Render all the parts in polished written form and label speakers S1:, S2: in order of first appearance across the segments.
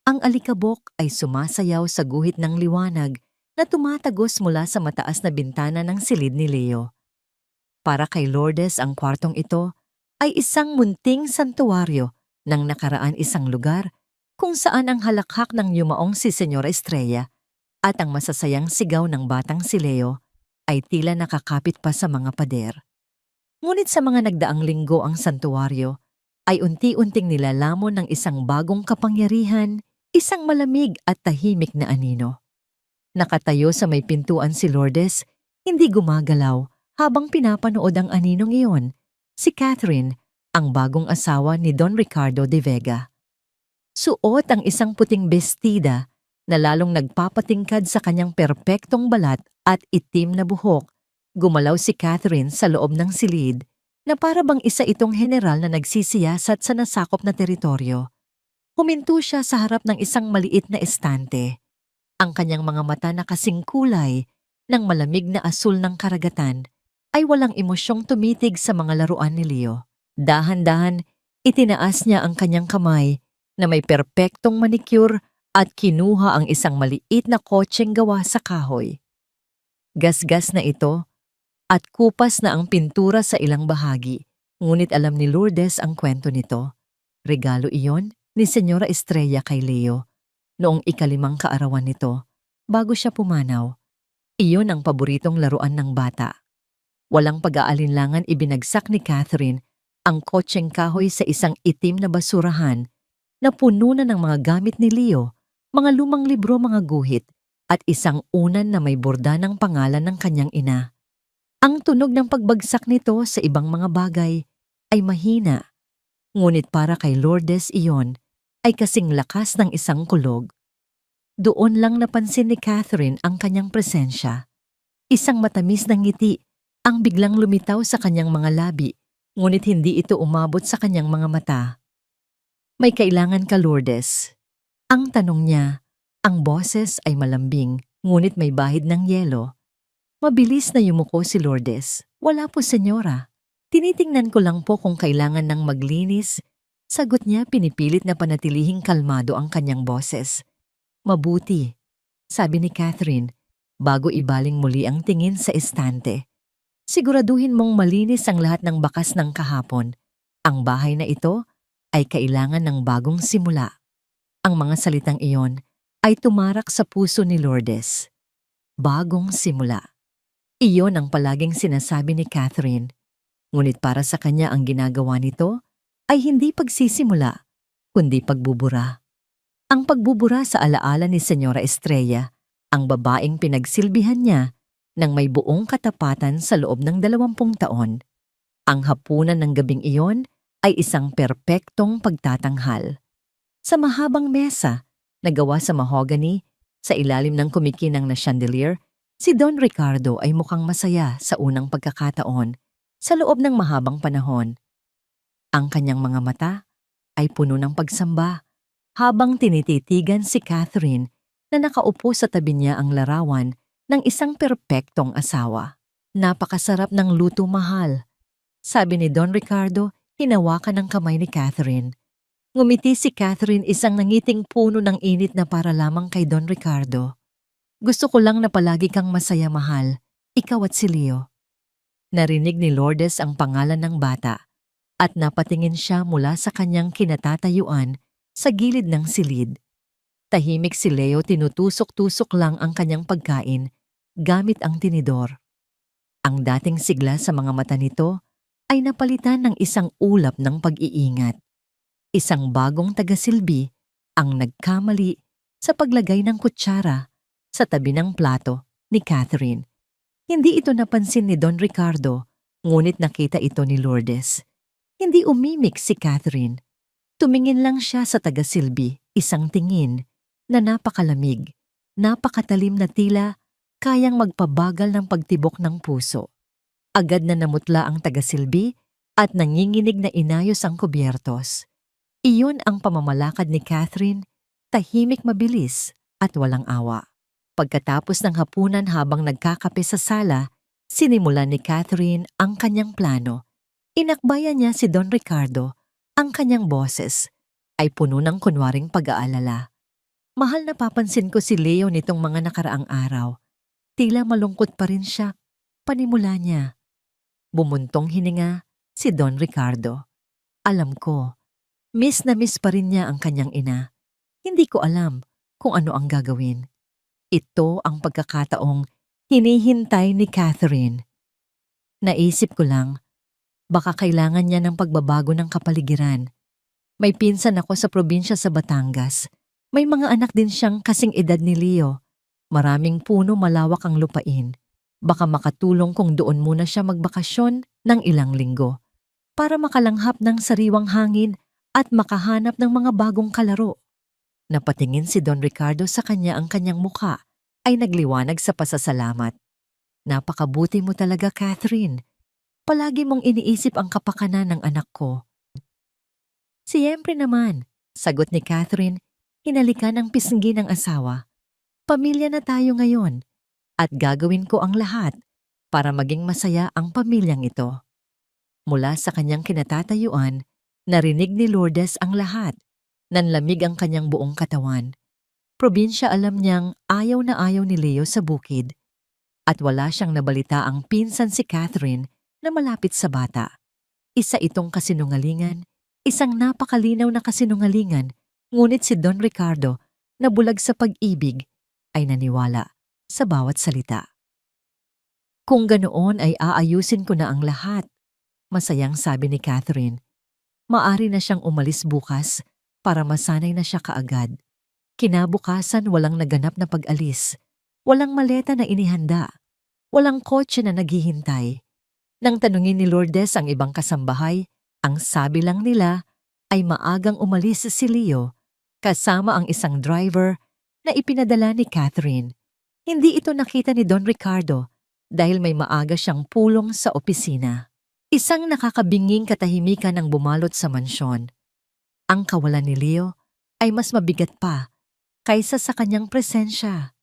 S1: Ang alikabok ay sumasayaw sa guhit ng liwanag na tumatagos mula sa mataas na bintana ng silid ni Leo. Para kay Lourdes ang kwartong ito ay isang munting santuwaryo ng nakaraan isang lugar kung saan ang halakhak ng yumaong si Senyora Estrella at ang masasayang sigaw ng batang si Leo ay tila nakakapit pa sa mga pader. Ngunit sa mga nagdaang linggo ang santuwaryo ay unti-unting nilalamon ng isang bagong kapangyarihan, isang malamig at tahimik na anino. Nakatayo sa may pintuan si Lourdes, hindi gumagalaw habang pinapanood ang aninong iyon, si Catherine, ang bagong asawa ni Don Ricardo de Vega. Suot ang isang puting bestida na lalong nagpapatingkad sa kanyang perpektong balat at itim na buhok. Gumalaw si Catherine sa loob ng silid na para bang isa itong general na nagsisiyasat sa nasakop na teritoryo. Huminto siya sa harap ng isang maliit na estante. Ang kanyang mga mata na kasing kulay ng malamig na asul ng karagatan ay walang emosyong tumitig sa mga laruan ni Leo. Dahan-dahan, itinaas niya ang kanyang kamay na may perpektong manicure at kinuha ang isang maliit na kotseng gawa sa kahoy. Gasgas na ito at kupas na ang pintura sa ilang bahagi, ngunit alam ni Lourdes ang kwento nito. Regalo iyon ni Senyora Estrella kay Leo noong ikalimang kaarawan nito bago siya pumanaw. Iyon ang paboritong laruan ng bata. Walang pag-aalinlangan ibinagsak ni Catherine ang kotseng kahoy sa isang itim na basurahan na puno na ng mga gamit ni Leo, mga lumang libro, mga guhit, at isang unan na may borda ng pangalan ng kanyang ina. Ang tunog ng pagbagsak nito sa ibang mga bagay ay mahina, ngunit para kay Lourdes iyon ay kasing lakas ng isang kulog. Doon lang napansin ni Catherine ang kanyang presensya. Isang matamis na ngiti ang biglang lumitaw sa kanyang mga labi, ngunit hindi ito umabot sa kanyang mga mata. May kailangan ka, Lourdes? Ang tanong niya, ang boses ay malambing, ngunit may bahid ng yelo. Mabilis na yumuko si Lourdes. Wala po, senyora. Tinitingnan ko lang po kung kailangan ng maglinis. Sagot niya, pinipilit na panatilihing kalmado ang kanyang boses. Mabuti, sabi ni Catherine, bago ibaling muli ang tingin sa estante. Siguraduhin mong malinis ang lahat ng bakas ng kahapon. Ang bahay na ito ay kailangan ng bagong simula. Ang mga salitang iyon ay tumarak sa puso ni Lourdes. Bagong simula. Iyon ang palaging sinasabi ni Catherine. Ngunit para sa kanya ang ginagawa nito ay hindi pagsisimula, kundi pagbubura. Ang pagbubura sa alaala ni Senyora Estrella, ang babaeng pinagsilbihan niya ng may buong katapatan sa loob ng 20 taon. Ang hapunan ng gabing iyon ay isang perpektong pagtatanghal. Sa mahabang mesa na gawa sa mahogany, sa ilalim ng kumikinang na chandelier, si Don Ricardo ay mukhang masaya sa unang pagkakataon sa loob ng mahabang panahon. Ang kanyang mga mata ay puno ng pagsamba habang tinititigan si Catherine na nakaupo sa tabi niya ang larawan ng isang perpektong asawa. Napakasarap ng luto, mahal, sabi ni Don Ricardo, hinawakan ng kamay ni Catherine. Ngumiti si Catherine, isang nangiting puno ng init na para lamang kay Don Ricardo. Gusto ko lang na palagi kang masaya, mahal, ikaw at si Leo. Narinig ni Lourdes ang pangalan ng bata at napatingin siya mula sa kanyang kinatatayuan sa gilid ng silid. Tahimik si Leo, tinutusok-tusok lang ang kanyang pagkain gamit ang tinidor. Ang dating sigla sa mga mata nito ay napalitan ng isang ulap ng pag-iingat. Isang bagong tagasilbi ang nagkamali sa paglagay ng kutsara sa tabi ng plato ni Catherine. Hindi ito napansin ni Don Ricardo, ngunit nakita ito ni Lourdes. Hindi umimik si Catherine. Tumingin lang siya sa tagasilbi, isang tingin na napakalamig, napakatalim na tila kayang magpabagal ng pagtibok ng puso. Agad na namutla ang tagasilbi at nanginginig na inayos ang kubyertos. Iyon ang pamamalakad ni Catherine, tahimik, mabilis at walang awa. Pagkatapos ng hapunan habang nagkakape sa sala, sinimulan ni Catherine ang kanyang plano. Inakbayan niya si Don Ricardo, ang kanyang boses ay puno ng kunwaring pag-aalala. Mahal na papansin ko si Leo nitong mga nakaraang araw. Tila malungkot pa rin siya. Panimula niya. Bumuntong hininga si Don Ricardo. Alam ko, miss na miss pa rin niya ang kanyang ina. Hindi ko alam kung ano ang gagawin. Ito ang pagkakataong hinihintay ni Catherine. Naisip ko lang, baka kailangan niya ng pagbabago ng kapaligiran. May pinsan ako sa probinsya sa Batangas. May mga anak din siyang kasing edad ni Leo. Maraming puno, malawak ang lupain. Baka makatulong kung doon muna siya magbakasyon ng ilang linggo para makalanghap ng sariwang hangin at makahanap ng mga bagong kalaro. Napatingin si Don Ricardo sa kanya, ang kanyang mukha ay nagliwanag sa pasasalamat. Napakabuti mo talaga, Catherine. Palagi mong iniisip ang kapakanan ng anak ko. Siyempre naman, sagot ni Catherine, hinalikan ng pisngi ng asawa. Pamilya na tayo ngayon at gagawin ko ang lahat para maging masaya ang pamilyang ito. Mula sa kanyang kinatatayuan, narinig ni Lourdes ang lahat. Nanlamig ang kanyang buong katawan. Probinsya, alam niyang ayaw na ayaw ni Leo sa bukid. At wala siyang nabalita ang pinsan si Catherine na malapit sa bata. Isa itong kasinungalingan, isang napakalinaw na kasinungalingan, ngunit si Don Ricardo na bulag sa pag-ibig ay naniwala sa bawat salita. Kung ganoon ay aayusin ko na ang lahat, masayang sabi ni Catherine. Maari na siyang umalis bukas para masanay na siya kaagad. Kinabukasan walang naganap na pag-alis, walang maleta na inihanda, walang kotse na naghihintay. Nang tanungin ni Lourdes ang ibang kasambahay, ang sabi lang nila ay maagang umalis si Leo kasama ang isang driver na ipinadala ni Catherine. Hindi ito nakita ni Don Ricardo dahil may maaga siyang pulong sa opisina. Isang nakakabinging katahimikan ang bumalot sa mansyon. Ang kawalan ni Leo ay mas mabigat pa kaysa sa kanyang presensya.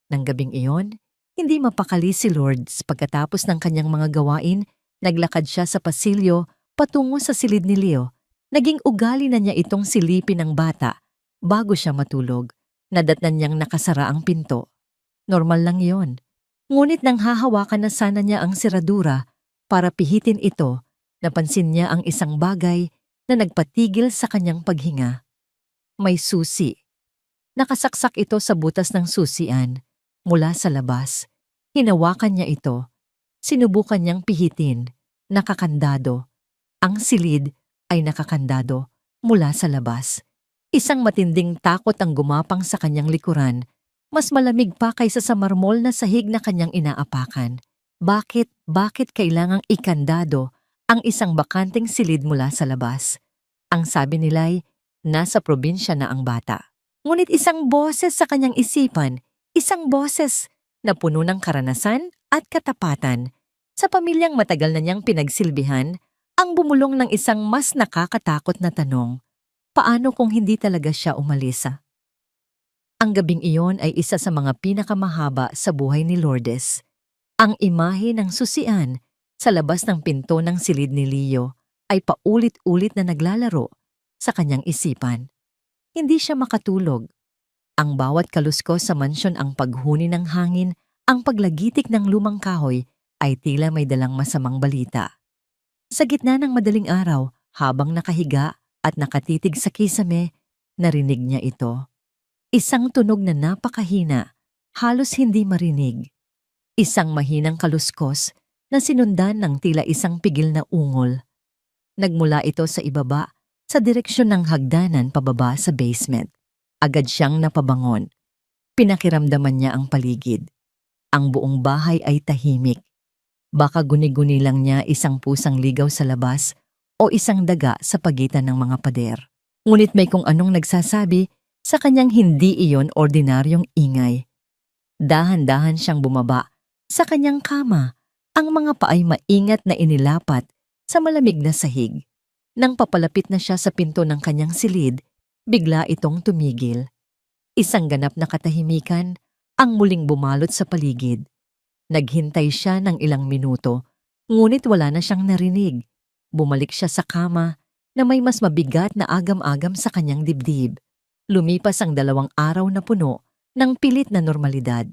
S1: Nang gabing iyon, hindi mapakali si Lourdes. Pagkatapos ng kanyang mga gawain, naglakad siya sa pasilyo patungo sa silid ni Leo. Naging ugali na niya itong silipin ng bata bago siya matulog. Nadatnan niyang nakasara ang pinto. Normal lang yon. Ngunit nang hahawakan na sana niya ang seradura para pihitin ito, napansin niya ang isang bagay na nagpatigil sa kanyang paghinga. May susi. Nakasaksak ito sa butas ng susian mula sa labas. Hinawakan niya ito. Sinubukan niyang pihitin. Nakakandado. Ang silid ay nakakandado mula sa labas. Isang matinding takot ang gumapang sa kanyang likuran. Mas malamig pa kaysa sa marmol na sahig na kanyang inaapakan. Bakit kailangang ikandado ang isang bakanteng silid mula sa labas? Ang sabi nila'y nasa probinsya na ang bata. Ngunit isang boses sa kanyang isipan, isang boses na puno ng karanasan at katapatan. Sa pamilyang matagal na niyang pinagsilbihan, ang bumulong ng isang mas nakakatakot na tanong. Paano kung hindi talaga siya umalis? Ang gabing iyon ay isa sa mga pinakamahaba sa buhay ni Lourdes. Ang imahe ng susian sa labas ng pinto ng silid ni Leo ay paulit-ulit na naglalaro sa kanyang isipan. Hindi siya makatulog. Ang bawat kaluskos sa mansyon, ang paghuni ng hangin, ang paglagitik ng lumang kahoy ay tila may dalang masamang balita. Sa gitna ng madaling araw, habang nakahiga at nakatitig sa kisame, narinig niya ito. Isang tunog na napakahina, halos hindi marinig. Isang mahinang kaluskos na sinundan ng tila isang pigil na ungol. Nagmula ito sa ibaba, sa direksyon ng hagdanan pababa sa basement. Agad siyang napabangon. Pinakiramdaman niya ang paligid. Ang buong bahay ay tahimik. Baka guni-guni lang niya isang pusang ligaw sa labas o isang daga sa pagitan ng mga pader. Ngunit may kung anong nagsasabi sa kanyang hindi iyon ordinaryong ingay. Dahan-dahan siyang bumaba sa kanyang kama, ang mga paay maingat na inilapat sa malamig na sahig. Nang papalapit na siya sa pinto ng kanyang silid, bigla itong tumigil. Isang ganap na katahimikan ang muling bumalot sa paligid. Naghintay siya ng ilang minuto, ngunit wala na siyang narinig. Bumalik siya sa kama na may mas mabigat na agam-agam sa kanyang dibdib. Lumipas ang 2 araw na puno ng pilit na normalidad.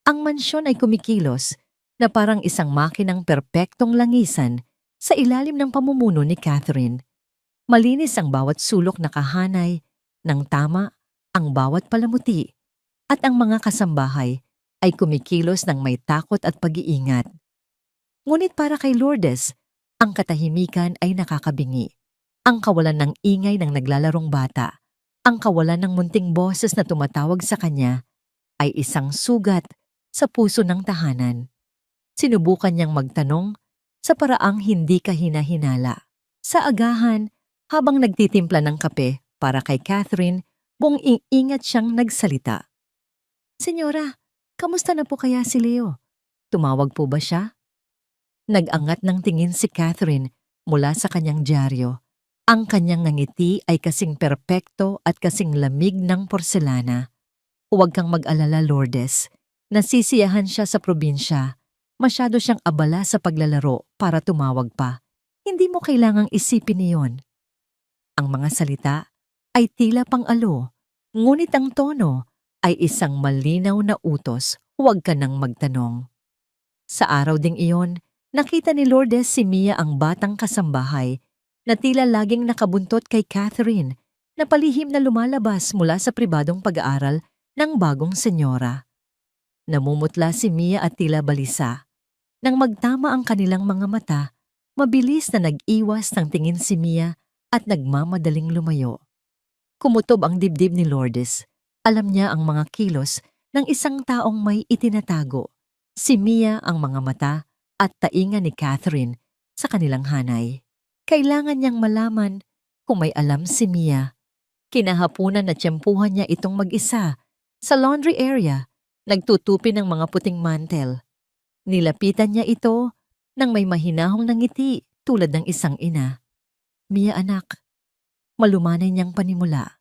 S1: Ang mansyon ay kumikilos na parang isang makinang perpektong langisan sa ilalim ng pamumuno ni Catherine. Malinis ang bawat sulok na kahanay, ng tama ang bawat palamuti, at ang mga kasambahay ay kumikilos ng may takot at pag-iingat. Ngunit para kay Lourdes, ang katahimikan ay nakakabingi. Ang kawalan ng ingay ng naglalarong bata, ang kawalan ng munting boses na tumatawag sa kanya, ay isang sugat sa puso ng tahanan. Sinubukan niyang magtanong sa paraang hindi kahina-hinala. Sa agahan, habang nagtitimpla ng kape para kay Catherine, buong ingat siyang nagsalita. "Senyora, kamusta na po kaya si Leo? Tumawag po ba siya?" Nag-angat ng tingin si Catherine mula sa kanyang dyaryo. Ang kanyang ngiti ay kasing perpekto at kasing lamig ng porselana. "Huwag kang mag-alala, Lourdes. Nasisiyahan siya sa probinsya. Masyado siyang abala sa paglalaro para tumawag pa. Hindi mo kailangang isipin niyon." Ang mga salita ay tila pang-alo, ngunit ang tono ay isang malinaw na utos, huwag ka nang magtanong. Sa araw ding iyon, nakita ni Lourdes si Mia, ang batang kasambahay, na tila laging nakabuntot kay Catherine, na palihim na lumalabas mula sa pribadong pag-aaral ng bagong senyora. Namumutla si Mia at tila balisa. Nang magtama ang kanilang mga mata, mabilis na nag-iwas ng tingin si Mia at nagmamadaling lumayo. Kumutob ang dibdib ni Lourdes. Alam niya ang mga kilos ng isang taong may itinatago. Si Mia ang mga mata at tainga ni Catherine sa kanilang hanay. Kailangan niyang malaman kung may alam si Mia. Kinahapunan na tiyempuhan niya itong mag-isa sa laundry area, nagtutupi ng mga puting mantel. Nilapitan niya ito nang may mahinahong ngiti tulad ng isang ina. "Mia, anak." Malumanay niyang panimula.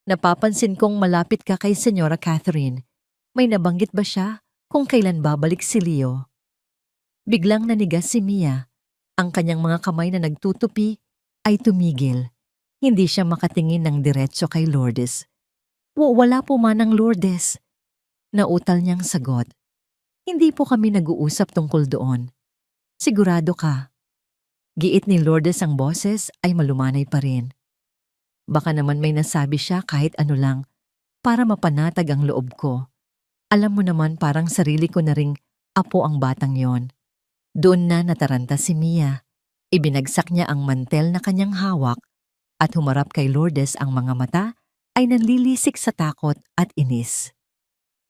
S1: "Napapansin kong malapit ka kay Senyora Catherine. May nabanggit ba siya kung kailan babalik si Leo?" Biglang nanigas si Mia. Ang kanyang mga kamay na nagtutupi ay tumigil. Hindi siya makatingin ng diretso kay Lourdes. Wala po manang, Lourdes." Nautal niyang sagot. "Hindi po kami nag-uusap tungkol doon." "Sigurado ka?" Giit ni Lourdes, ang boses ay malumanay pa rin. "Baka naman may nasabi siya kahit ano lang para mapanatag ang loob ko. Alam mo naman, parang sarili ko na ring apo ang batang yon." Doon na nataranta si Mia. Ibinagsak niya ang mantel na kanyang hawak at humarap kay Lourdes. Ang mga mata ay nanlilisik sa takot at inis.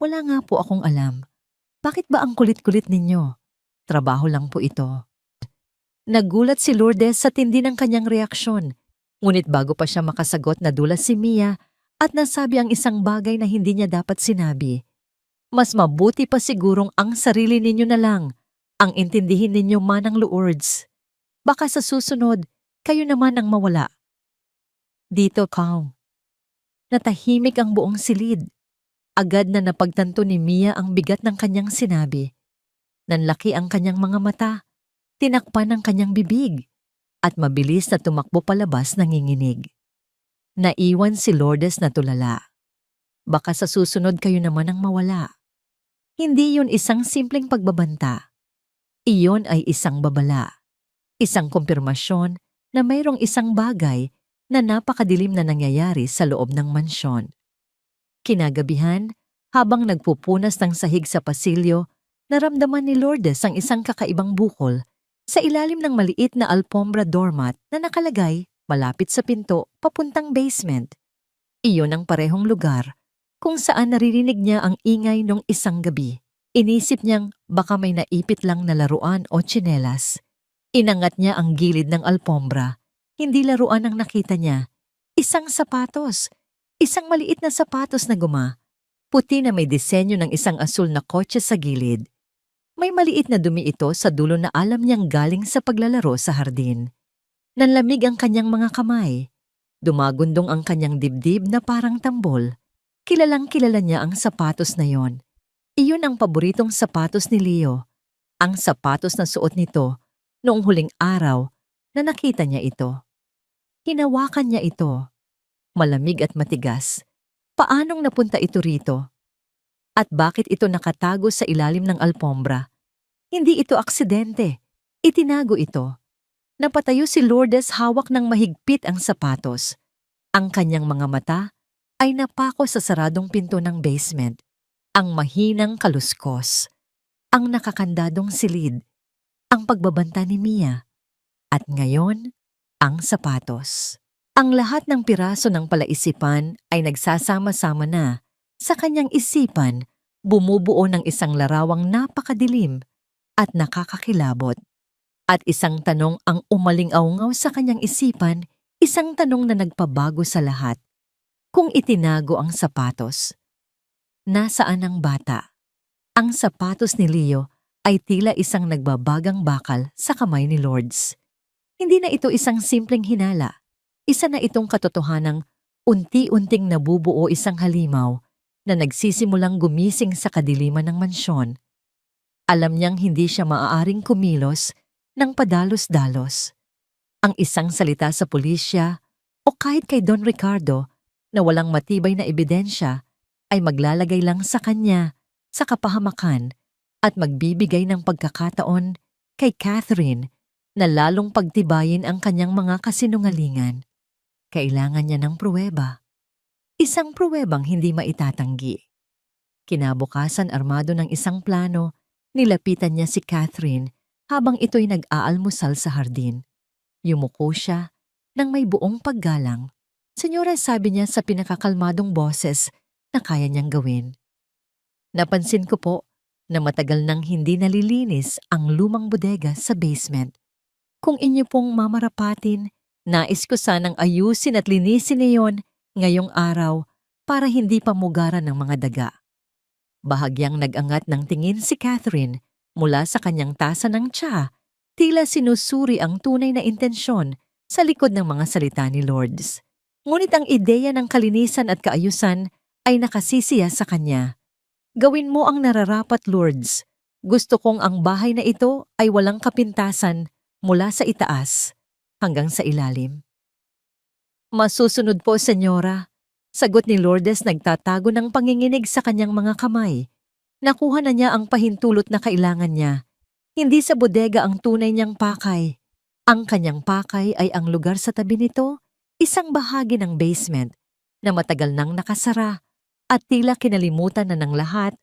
S1: "Wala nga po akong alam. Bakit ba ang kulit-kulit ninyo? Trabaho lang po ito." Nagulat si Lourdes sa tindi ng kanyang reaksyon. Ngunit bago pa siya makasagot, nadulas si Mia at nasabi ang isang bagay na hindi niya dapat sinabi. "Mas mabuti pa sigurong ang sarili ninyo na lang ang intindihin ninyo, manang Lourdes. Baka sa susunod, kayo naman ang mawala." Dito, calm. Natahimik ang buong silid. Agad na napagtanto ni Mia ang bigat ng kanyang sinabi. Nanlaki ang kanyang mga mata, tinakpan ang kanyang bibig, at mabilis na tumakbo palabas nanginginig. Naiwan si Lourdes na tulala. Baka sa susunod kayo naman ang mawala. Hindi yun isang simpleng pagbabanta. Iyon ay isang babala. Isang kumpirmasyon na mayroong isang bagay na napakadilim na nangyayari sa loob ng mansyon. Kinagabihan, habang nagpupunas ng sahig sa pasilyo, naramdaman ni Lourdes ang isang kakaibang bukol sa ilalim ng maliit na alpombra doormat na nakalagay malapit sa pinto papuntang basement. Iyon ang parehong lugar kung saan naririnig niya ang ingay nung isang gabi. Inisip niyang baka may naipit lang na laruan o tsinelas. Inangat niya ang gilid ng alpombra. Hindi laruan ang nakita niya. Isang sapatos. Isang maliit na sapatos na guma. Puti na may disenyo ng isang asul na kotse sa gilid. May maliit na dumi ito sa dulo na alam niyang galing sa paglalaro sa hardin. Nanlamig ang kanyang mga kamay. Dumagundong ang kanyang dibdib na parang tambol. Kilalang kilala niya ang sapatos na yon. Iyon ang paboritong sapatos ni Leo. Ang sapatos na suot nito noong huling araw na nakita niya ito. Hinawakan niya ito. malamig at matigas. Paanong napunta ito rito? At bakit ito nakatago sa ilalim ng alpombra? Hindi ito aksidente. Itinago ito. Napatayo si Lourdes hawak ng mahigpit ang sapatos. Ang kanyang mga mata ay napako sa saradong pinto ng basement. Ang mahinang kaluskos. Ang nakakandadong silid. Ang pagbabanta ni Mia. At ngayon, ang sapatos. Ang lahat ng piraso ng palaisipan ay nagsasama-sama na sa kanyang isipan, bumubuo ng isang larawang napakadilim at nakakakilabot. At isang tanong ang umaling-aungaw sa kanyang isipan, isang tanong na nagpabago sa lahat. Kung itinago ang sapatos, nasaan ang bata? Ang sapatos ni Leo ay tila isang nagbabagang bakal sa kamay ni Lourdes. Hindi na ito isang simpleng hinala. Isa na itong katotohanang unti-unting nabubuo isang halimaw na nagsisimulang gumising sa kadiliman ng mansyon. Alam niyang hindi siya maaaring kumilos ng padalos-dalos. Ang isang salita sa pulisya o kahit kay Don Ricardo na walang matibay na ebidensya ay maglalagay lang sa kanya sa kapahamakan at magbibigay ng pagkakataon kay Catherine na lalong pagtibayin ang kanyang mga kasinungalingan. Kailangan niya ng pruweba. Isang pruwebang hindi maitatanggi. Kinabukasan armado ng isang plano, nilapitan niya si Catherine habang ito'y nag-aalmusal sa hardin. Yumuko siya nang may buong paggalang. Senyora, sabi niya sa pinakakalmadong boses na kaya niyang gawin. Napansin ko po na matagal nang hindi nalilinis ang lumang bodega sa basement. Kung inyo pong mamarapatin, nais ko sanang ayusin at linisin niyon ngayong araw para hindi pamugaran ng mga daga. Bahagyang nag-angat ng tingin si Catherine mula sa kanyang tasa ng tsa, tila sinusuri ang tunay na intensyon sa likod ng mga salita ni Lourdes. Ngunit ang ideya ng kalinisan at kaayusan ay nakasisiya sa kanya. Gawin mo ang nararapat, Lourdes. Gusto kong ang bahay na ito ay walang kapintasan mula sa itaas hanggang sa ilalim. Masusunod po, senyora. Sagot ni Lourdes nagtatago ng panginginig sa kanyang mga kamay. Nakuha na niya ang pahintulot na kailangan niya. Hindi sa bodega ang tunay niyang pakay. Ang kanyang pakay ay ang lugar sa tabi nito, isang bahagi ng basement na matagal nang nakasara at tila kinalimutan na ng lahat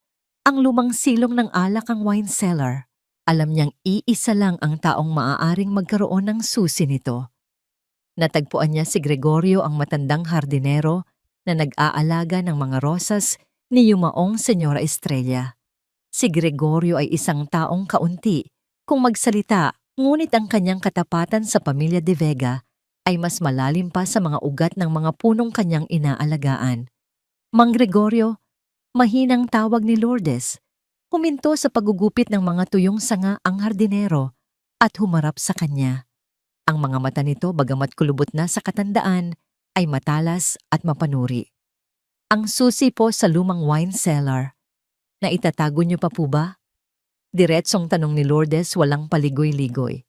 S1: ang lumang silong ng alak ang wine cellar. Alam niyang iisa lang ang taong maaaring magkaroon ng susi nito. Natagpuan niya si Gregorio, ang matandang hardinero na nag-aalaga ng mga rosas ni yumaong Senyora Estrella. Si Gregorio ay isang taong kaunti kung magsalita, ngunit ang kanyang katapatan sa pamilya de Vega ay mas malalim pa sa mga ugat ng mga punong kanyang inaalagaan. Mang Gregorio, mahinang tawag ni Lourdes. Huminto sa pagugupit ng mga tuyong sanga ang hardinero at humarap sa kanya. Ang mga mata nito, bagamat kulubot na sa katandaan, ay matalas at mapanuri. Ang susi po sa lumang wine cellar. Naitatago niyo pa po ba? Diretsong tanong ni Lourdes, walang paligoy-ligoy.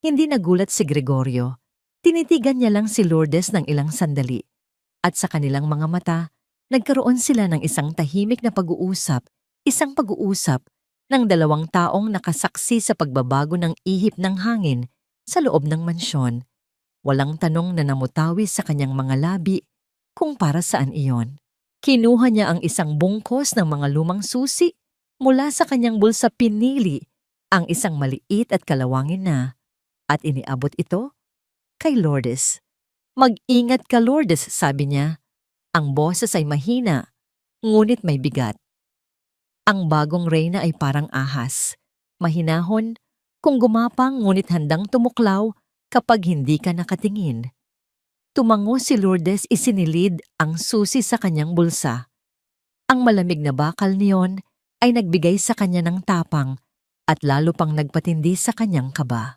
S1: Hindi nagulat si Gregorio. Tinitigan niya lang si Lourdes ng ilang sandali. At sa kanilang mga mata, nagkaroon sila ng isang tahimik na pag-uusap, isang pag-uusap ng dalawang taong nakasaksi sa pagbabago ng ihip ng hangin sa loob ng mansyon. Walang tanong na namutawi sa kanyang mga labi kung para saan iyon. Kinuha niya ang isang bungkos ng mga lumang susi mula sa kanyang bulsa, pinili ang isang maliit at kalawangin na at iniabot ito kay Lourdes. Mag-ingat ka, Lourdes, sabi niya. Ang boses ay mahina, ngunit may bigat. Ang bagong reyna ay parang ahas. Mahinahon, kung gumapang ngunit handang tumuklaw kapag hindi ka nakatingin. Tumango si Lourdes, isinilid ang susi sa kanyang bulsa. Ang malamig na bakal niyon ay nagbigay sa kanya ng tapang at lalo pang nagpatindi sa kanyang kaba.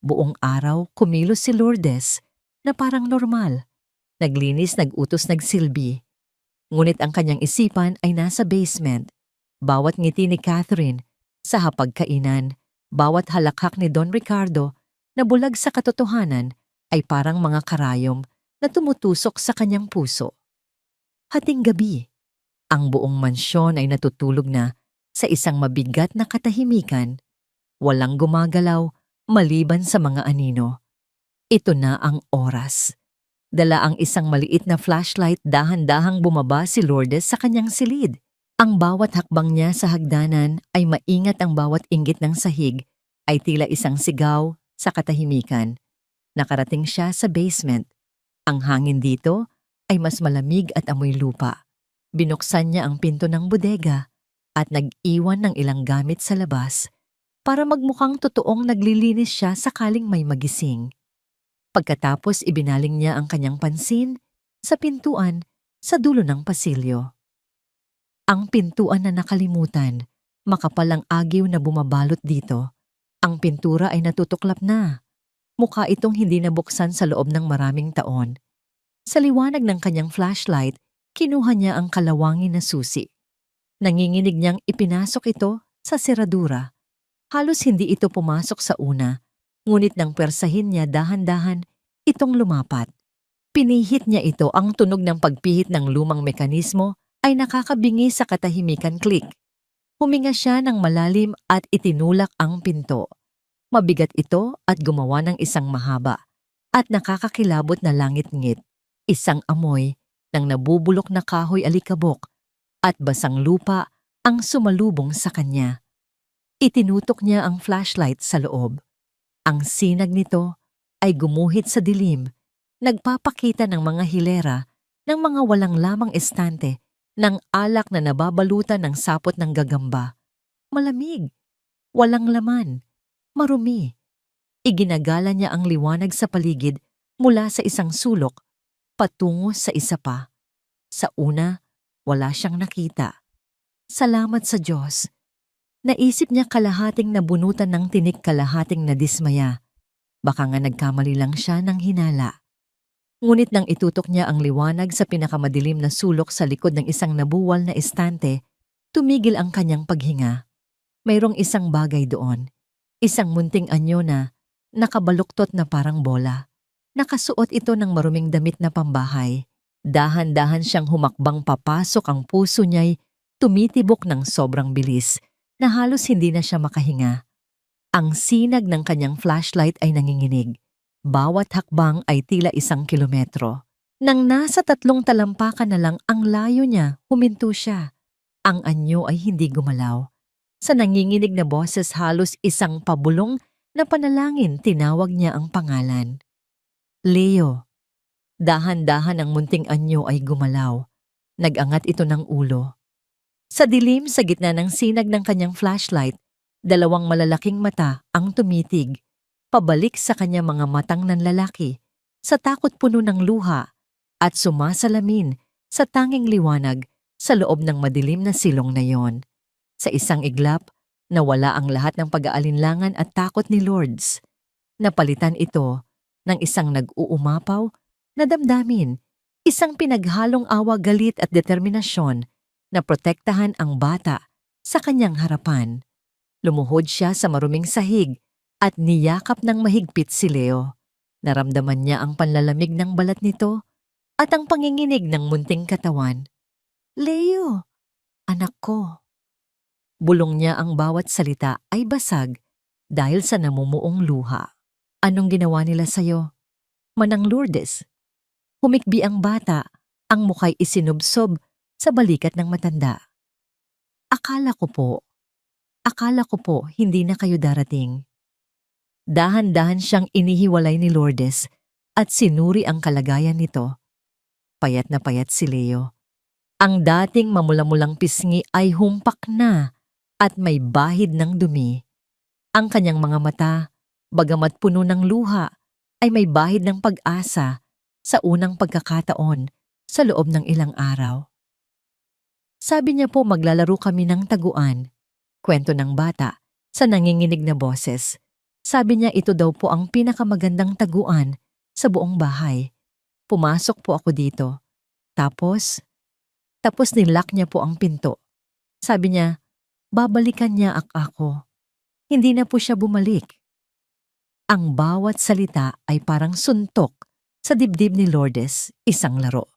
S1: Buong araw kumilos si Lourdes na parang normal. Naglinis, nagutos, nagsilbi. Ngunit ang kanyang isipan ay nasa basement. Bawat ngiti ni Catherine sa hapagkainan, bawat halakhak ni Don Ricardo na bulag sa katotohanan ay parang mga karayom na tumutusok sa kanyang puso. Hating gabi, ang buong mansyon ay natutulog na sa isang mabigat na katahimikan, walang gumagalaw maliban sa mga anino. Ito na ang oras. Dala ang isang maliit na flashlight, dahan-dahang bumaba si Lourdes sa kanyang silid. Ang bawat hakbang niya sa hagdanan ay maingat, ang bawat inggit ng sahig ay tila isang sigaw sa katahimikan. Nakarating siya sa basement. Ang hangin dito ay mas malamig at amoy lupa. Binuksan niya ang pinto ng bodega at nag-iwan ng ilang gamit sa labas para magmukhang totoong naglilinis siya sakaling may magising. Pagkatapos ibinaling niya ang kanyang pansin sa pintuan sa dulo ng pasilyo. Ang pintuan na nakalimutan, makapal ang agiw na bumabalot dito. Ang pintura ay natutuklap na. Mukha itong hindi nabuksan sa loob ng maraming taon. Sa liwanag ng kanyang flashlight, kinuha niya ang kalawangin na susi. Nanginginig niyang ipinasok ito sa seradura. Halos hindi ito pumasok sa una. Ngunit nang persahin niya dahan-dahan, itong lumapat. Pinihit niya ito, ang tunog ng pagpihit ng lumang mekanismo ay nakakabingi sa katahimikan. Click. Huminga siya ng malalim at itinulak ang pinto. Mabigat ito at gumawa ng isang mahaba at nakakakilabot na langit-ngit. Isang amoy ng nabubulok na kahoy, alikabok at basang lupa ang sumalubong sa kanya. Itinutok niya ang flashlight sa loob. Ang sinag nito ay gumuhit sa dilim, nagpapakita ng mga hilera ng mga walang lamang estante ng alak na nababalutan ng sapot ng gagamba. Malamig, walang laman, marumi. Iginagala niya ang liwanag sa paligid mula sa isang sulok patungo sa isa pa. Sa una, wala siyang nakita. Salamat sa Diyos. Naisip niya, kalahating nabunutan ng tinik, kalahating nadismaya. Baka nga nagkamali lang siya ng hinala. Ngunit nang itutok niya ang liwanag sa pinakamadilim na sulok sa likod ng isang nabuwal na estante, tumigil ang kanyang paghinga. Mayroong isang bagay doon. Isang munting anyo na nakabaluktot na parang bola. Nakasuot ito ng maruming damit na pambahay. Dahan-dahan siyang humakbang papasok, ang puso niya'y tumitibok ng sobrang bilis na halos hindi na siya makahinga. Ang sinag ng kanyang flashlight ay nanginginig. Bawat hakbang ay tila 1 kilometro. Nang nasa 3 talampakan na lang ang layo niya, huminto siya. Ang anyo ay hindi gumalaw. Sa nanginginig na boses, halos isang pabulong na panalangin, tinawag niya ang pangalan. Leo. Dahan-dahan ang munting anyo ay gumalaw. Nag-angat ito ng ulo. Sa dilim, sa gitna ng sinag ng kanyang flashlight, 2 malalaking mata ang tumitig, pabalik sa kanya, mga matang nanlalaki, sa takot puno ng luha, at sumasalamin sa tanging liwanag sa loob ng madilim na silong na yon. Sa isang iglap, nawala ang lahat ng pag-aalinlangan at takot ni Lourdes. Napalitan ito ng isang nag-uumapaw na damdamin, isang pinaghalong awa, galit at determinasyon na protektahan ang bata sa kanyang harapan. Lumuhod siya sa maruming sahig at niyakap ng mahigpit si Leo. Naramdaman niya ang panlalamig ng balat nito at ang panginginig ng munting katawan. Leo, anak ko. Bulong niya, ang bawat salita ay basag dahil sa namumuong luha. Anong ginawa nila sa'yo? Manang Lourdes. Humikbi ang bata, ang mukha'y isinubsob sa balikat ng matanda. Akala ko po hindi na kayo darating. Dahan-dahan siyang inihiwalay ni Lourdes at sinuri ang kalagayan nito. Payat na payat si Leo. Ang dating mamula-mulang pisngi ay humpak na at may bahid ng dumi. Ang kanyang mga mata, bagamat puno ng luha, ay may bahid ng pag-asa sa unang pagkakataon sa loob ng ilang araw. Sabi niya po, maglalaro kami ng taguan. Kwento ng bata sa nanginginig na boses. Sabi niya ito daw po ang pinakamagandang taguan sa buong bahay. Pumasok po ako dito. Tapos nilock niya po ang pinto. Sabi niya, babalikan niya ako. Hindi na po siya bumalik. Ang bawat salita ay parang suntok Sa dibdib ni Lourdes, isang laro.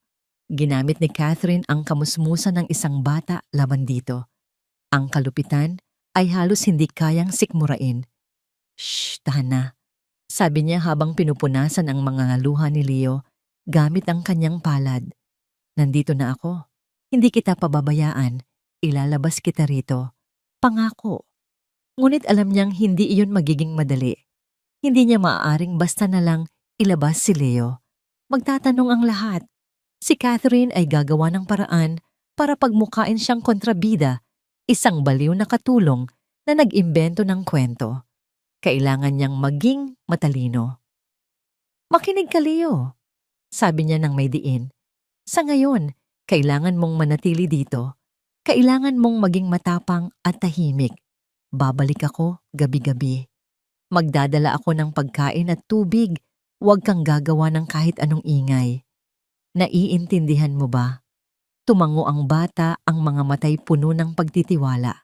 S1: Ginamit ni Catherine ang kamusmusan ng isang bata laban dito. Ang kalupitan ay halos hindi kayang sikmurain. "Shh, tahan na," sabi niya habang pinupunasan ang mga luha ni Leo gamit ang kanyang palad. "Nandito na ako. Hindi kita pababayaan. Ilalabas kita rito. Pangako." Ngunit alam niyang hindi iyon magiging madali. Hindi niya maaaring basta na lang ilabas si Leo. Magtatanong ang lahat. Si Catherine ay gagawa ng paraan para pagmukain siyang kontrabida, isang baliw na katulong na nag-imbento ng kwento. Kailangan niyang maging matalino. "Makinig ka, Leo," sabi niya ng may diin. "Sa ngayon, kailangan mong manatili dito. Kailangan mong maging matapang at tahimik. Babalik ako gabi-gabi. Magdadala ako ng pagkain at tubig. Huwag kang gagawa ng kahit anong ingay. Naiintindihan mo ba?" Tumango ang bata, ang mga matay puno ng pagtitiwala.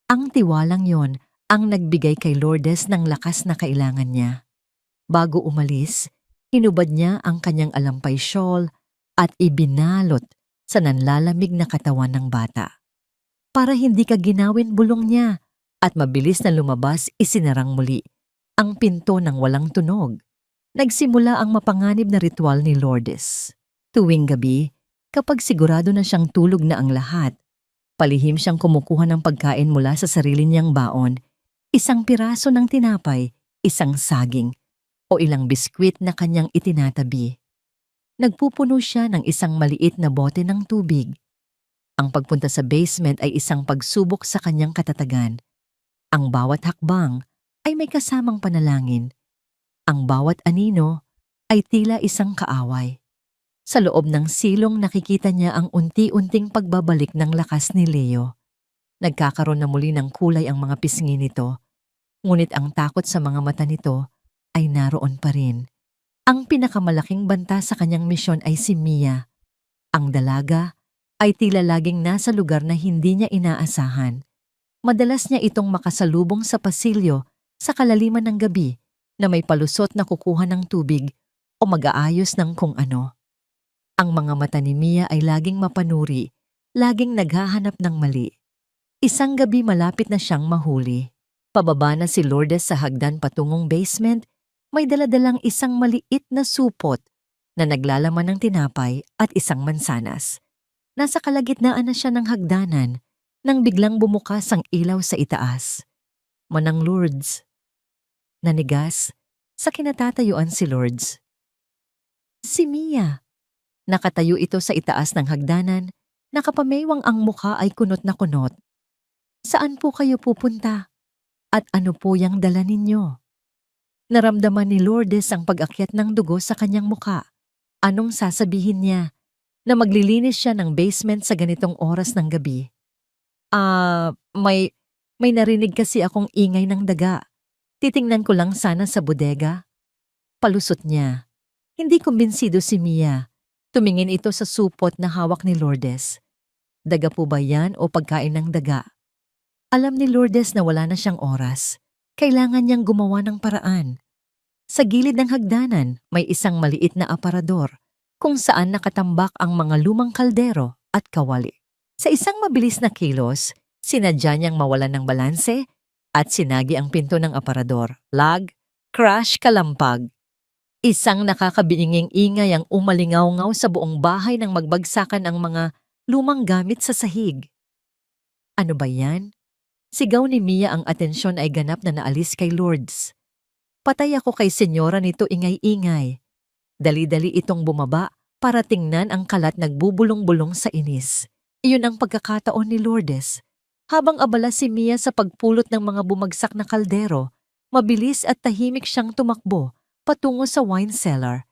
S1: Ang tiwalang yon ang nagbigay kay Lourdes ng lakas na kailangan niya. Bago umalis, hinubad niya ang kanyang alampay shawl at ibinalot sa nanlalamig na katawan ng bata. Para hindi ka ginawin bulong niya at mabilis na lumabas, isinarang muli ang pinto ng walang tunog. Nagsimula ang mapanganib na ritual ni Lourdes. Tuwing gabi, kapag sigurado na siyang tulog na ang lahat, palihim siyang kumukuha ng pagkain mula sa sarili niyang baon, isang piraso ng tinapay, isang saging, o ilang biskwit na kanyang itinatabi. Nagpupuno siya ng isang maliit na bote ng tubig. Ang pagpunta sa basement ay isang pagsubok sa kanyang katatagan. Ang bawat hakbang ay may kasamang panalangin. Ang bawat anino ay tila isang kaaway. Sa loob ng silong nakikita niya ang unti-unting pagbabalik ng lakas ni Leo. Nagkakaroon na muli ng kulay ang mga pisngi nito, ngunit ang takot sa mga mata nito ay naroon pa rin. Ang pinakamalaking banta sa kanyang misyon ay si Mia. Ang dalaga ay tila laging nasa lugar na hindi niya inaasahan. Madalas niya itong makasalubong sa pasilyo sa kalaliman ng gabi na may palusot na kukuha ng tubig o mag-aayos ng kung ano. Ang mga mata ni Mia ay laging mapanuri, laging naghahanap ng mali. Isang gabi malapit na siyang mahuli. Pababa na si Lourdes sa hagdan patungong basement, may daladalang isang maliit na supot na naglalaman ng tinapay at isang mansanas. Nasa kalagitnaan na siya ng hagdanan nang biglang bumukas ang ilaw sa itaas. "Manang Lourdes." Nanigas sa kinatatayuan si Lourdes. Si Mia. Nakatayo ito sa itaas ng hagdanan, nakapamewang ang mukha ay kunot na kunot. "Saan po kayo pupunta? At ano po yang dala ninyo?" Naramdaman ni Lourdes ang pag-akyat ng dugo sa kanyang mukha. Anong sasabihin niya? Na maglilinis siya ng basement sa ganitong oras ng gabi. May narinig kasi akong ingay ng daga. Titingnan ko lang sana sa bodega." Palusot niya. Hindi kumbinsido si Mia. Tumingin ito sa supot na hawak ni Lourdes. Daga po ba yan o pagkain ng daga? Alam ni Lourdes na wala na siyang oras. Kailangan niyang gumawa ng paraan. Sa gilid ng hagdanan, may isang maliit na aparador kung saan nakatambak ang mga lumang kaldero at kawali. Sa isang mabilis na kilos, sinadya niyang mawalan ng balanse at sinagi ang pinto ng aparador. Lag, crash, kalampag. Isang nakakabiinging ingay ang umalingaw-ngaw sa buong bahay nang magbagsakan ang mga lumang gamit sa sahig. "Ano ba yan?" Sigaw ni Mia, ang atensyon ay ganap na naalis kay Lourdes. "Patay ako kay senyora nito ingay-ingay." Dali-dali itong bumaba para tingnan ang kalat nagbubulong-bulong sa inis. Iyon ang pagkakataon ni Lourdes. Habang abala si Mia sa pagpulot ng mga bumagsak na kaldero, mabilis at tahimik siyang tumakbo patungo sa wine cellar.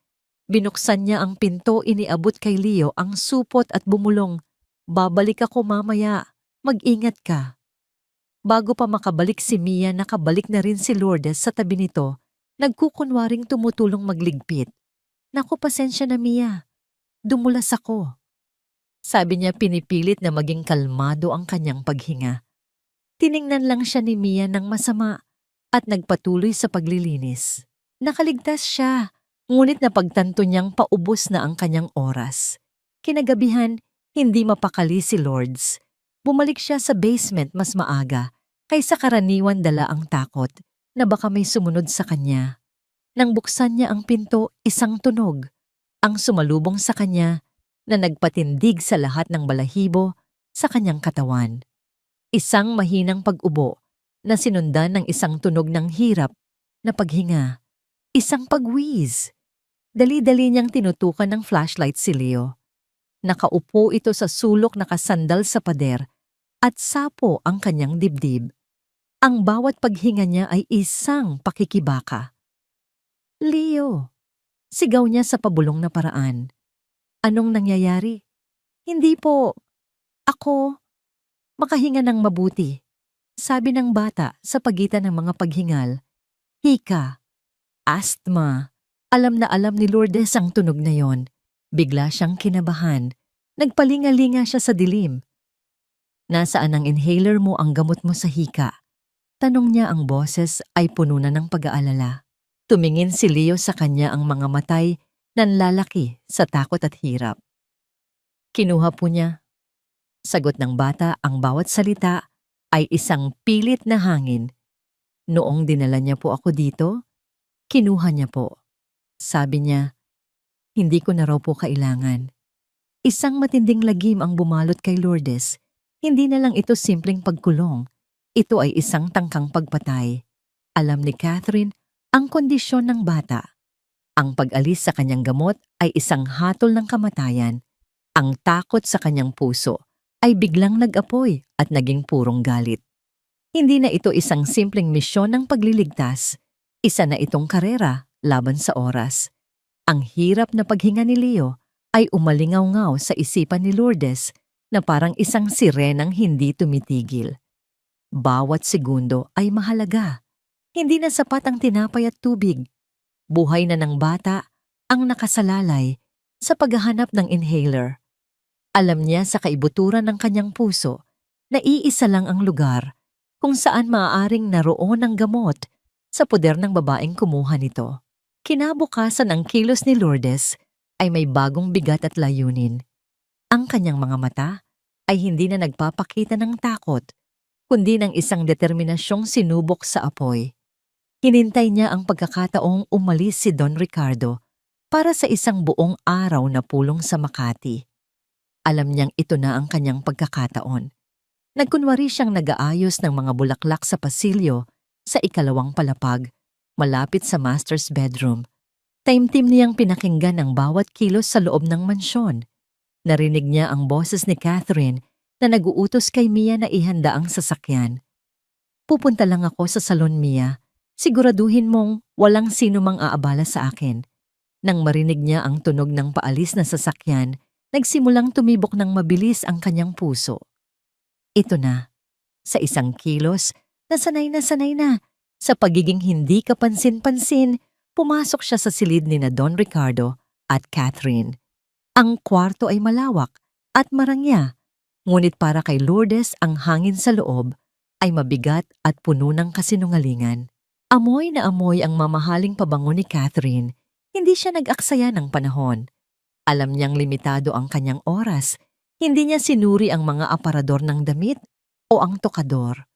S1: Binuksan niya ang pinto, iniabot kay Leo ang supot at bumulong, "Babalik ako mamaya. Mag-ingat ka." Bago pa makabalik si Mia, nakabalik na rin si Lourdes sa tabi nito, nagkukunwaring tumutulong magligpit. "Naku, pasensya na Mia. Dumulas ako." Sabi niya, pinipilit na maging kalmado ang kanyang paghinga. Tiningnan lang siya ni Mia ng masama at nagpatuloy sa paglilinis. Nakaligtas siya, Ngunit napagtanto niyang paubos na ang kanyang oras. Kinagabihan, hindi mapakali si Lourdes. Bumalik siya sa basement mas maaga kaysa karaniwan dala ang takot na baka may sumunod sa kanya. Nang buksan niya ang pinto, isang tunog ang sumalubong sa kanya na nagpatindig sa lahat ng balahibo sa kanyang katawan. Isang mahinang pag-ubo na sinundan ng isang tunog ng hirap na paghinga. Isang pagwiz. Dali-dali niyang tinutukan ng flashlight si Leo. Nakaupo ito sa sulok nakasandal sa pader at sapo ang kanyang dibdib. Ang bawat paghinga niya ay isang pakikibaka. Leo! Sigaw niya sa pabulong na paraan. Anong nangyayari? Hindi po. Ako. Makahinga ng mabuti. Sabi ng bata sa pagitan ng mga paghingal. Hika. Asthma. Alam na alam ni Lourdes ang tunog na yon. Bigla siyang kinabahan. Nagpalingalinga siya sa dilim. Nasaan ang inhaler mo, ang gamot mo sa hika? Tanong niya, ang boses ay puno na ng pag-aalala. Tumingin si Leo sa kanya, ang mga matay nanlalaki sa takot at hirap. Kinuha po niya. Sagot ng bata, ang bawat salita ay isang pilit na hangin. Noong dinala niya po ako dito, kinuha niya po. Sabi niya, hindi ko na raw po kailangan. Isang matinding lagim ang bumalot kay Lourdes. Hindi na lang ito simpleng pagkulong. Ito ay isang tangkang pagpatay. Alam ni Catherine ang kondisyon ng bata. Ang pag-alis sa kanyang gamot ay isang hatol ng kamatayan. Ang takot sa kanyang puso ay biglang nag-apoy at naging purong galit. Hindi na ito isang simpleng misyon ng pagliligtas. Isa na itong karera laban sa oras. Ang hirap na paghinga ni Leo ay umalingaw-ngaw sa isipan ni Lourdes na parang isang sirenang hindi tumitigil. Bawat segundo ay mahalaga. Hindi na sapat ang tinapay at tubig. Buhay na ng bata ang nakasalalay sa paghahanap ng inhaler. Alam niya sa kaibuturan ng kanyang puso na iisa lang ang lugar kung saan maaaring naroon ang gamot sa poder ng babaeng kumuha nito. Kinabukasan ang kilos ni Lourdes ay may bagong bigat at layunin. Ang kanyang mga mata ay hindi na nagpapakita ng takot, kundi ng isang determinasyong sinubok sa apoy. Hinintay niya ang pagkakataong umalis si Don Ricardo para sa isang buong araw na pulong sa Makati. Alam niyang ito na ang kanyang pagkakataon. Nagkunwari siyang nag-aayos ng mga bulaklak sa pasilyo sa ikalawang palapag, malapit sa master's bedroom. Taimtim niyang pinakinggan ang bawat kilos sa loob ng mansyon. Narinig niya ang boses ni Catherine na nag-uutos kay Mia na ihanda ang sasakyan. Pupunta lang ako sa salon, Mia. Siguraduhin mong walang sino mang aabala sa akin. Nang marinig niya ang tunog ng paalis na sasakyan, nagsimulang tumibok ng mabilis ang kanyang puso. Ito na. Sa isang kilos, na sanay na. Sa pagiging hindi kapansin-pansin, pumasok siya sa silid ni na Don Ricardo at Catherine. Ang kwarto ay malawak at marangya, ngunit para kay Lourdes ang hangin sa loob ay mabigat at puno ng kasinungalingan. Amoy na amoy ang mamahaling pabango ni Catherine. Hindi siya nag-aksaya ng panahon. Alam niyang limitado ang kanyang oras. Hindi niya sinuri ang mga aparador ng damit o ang tokador.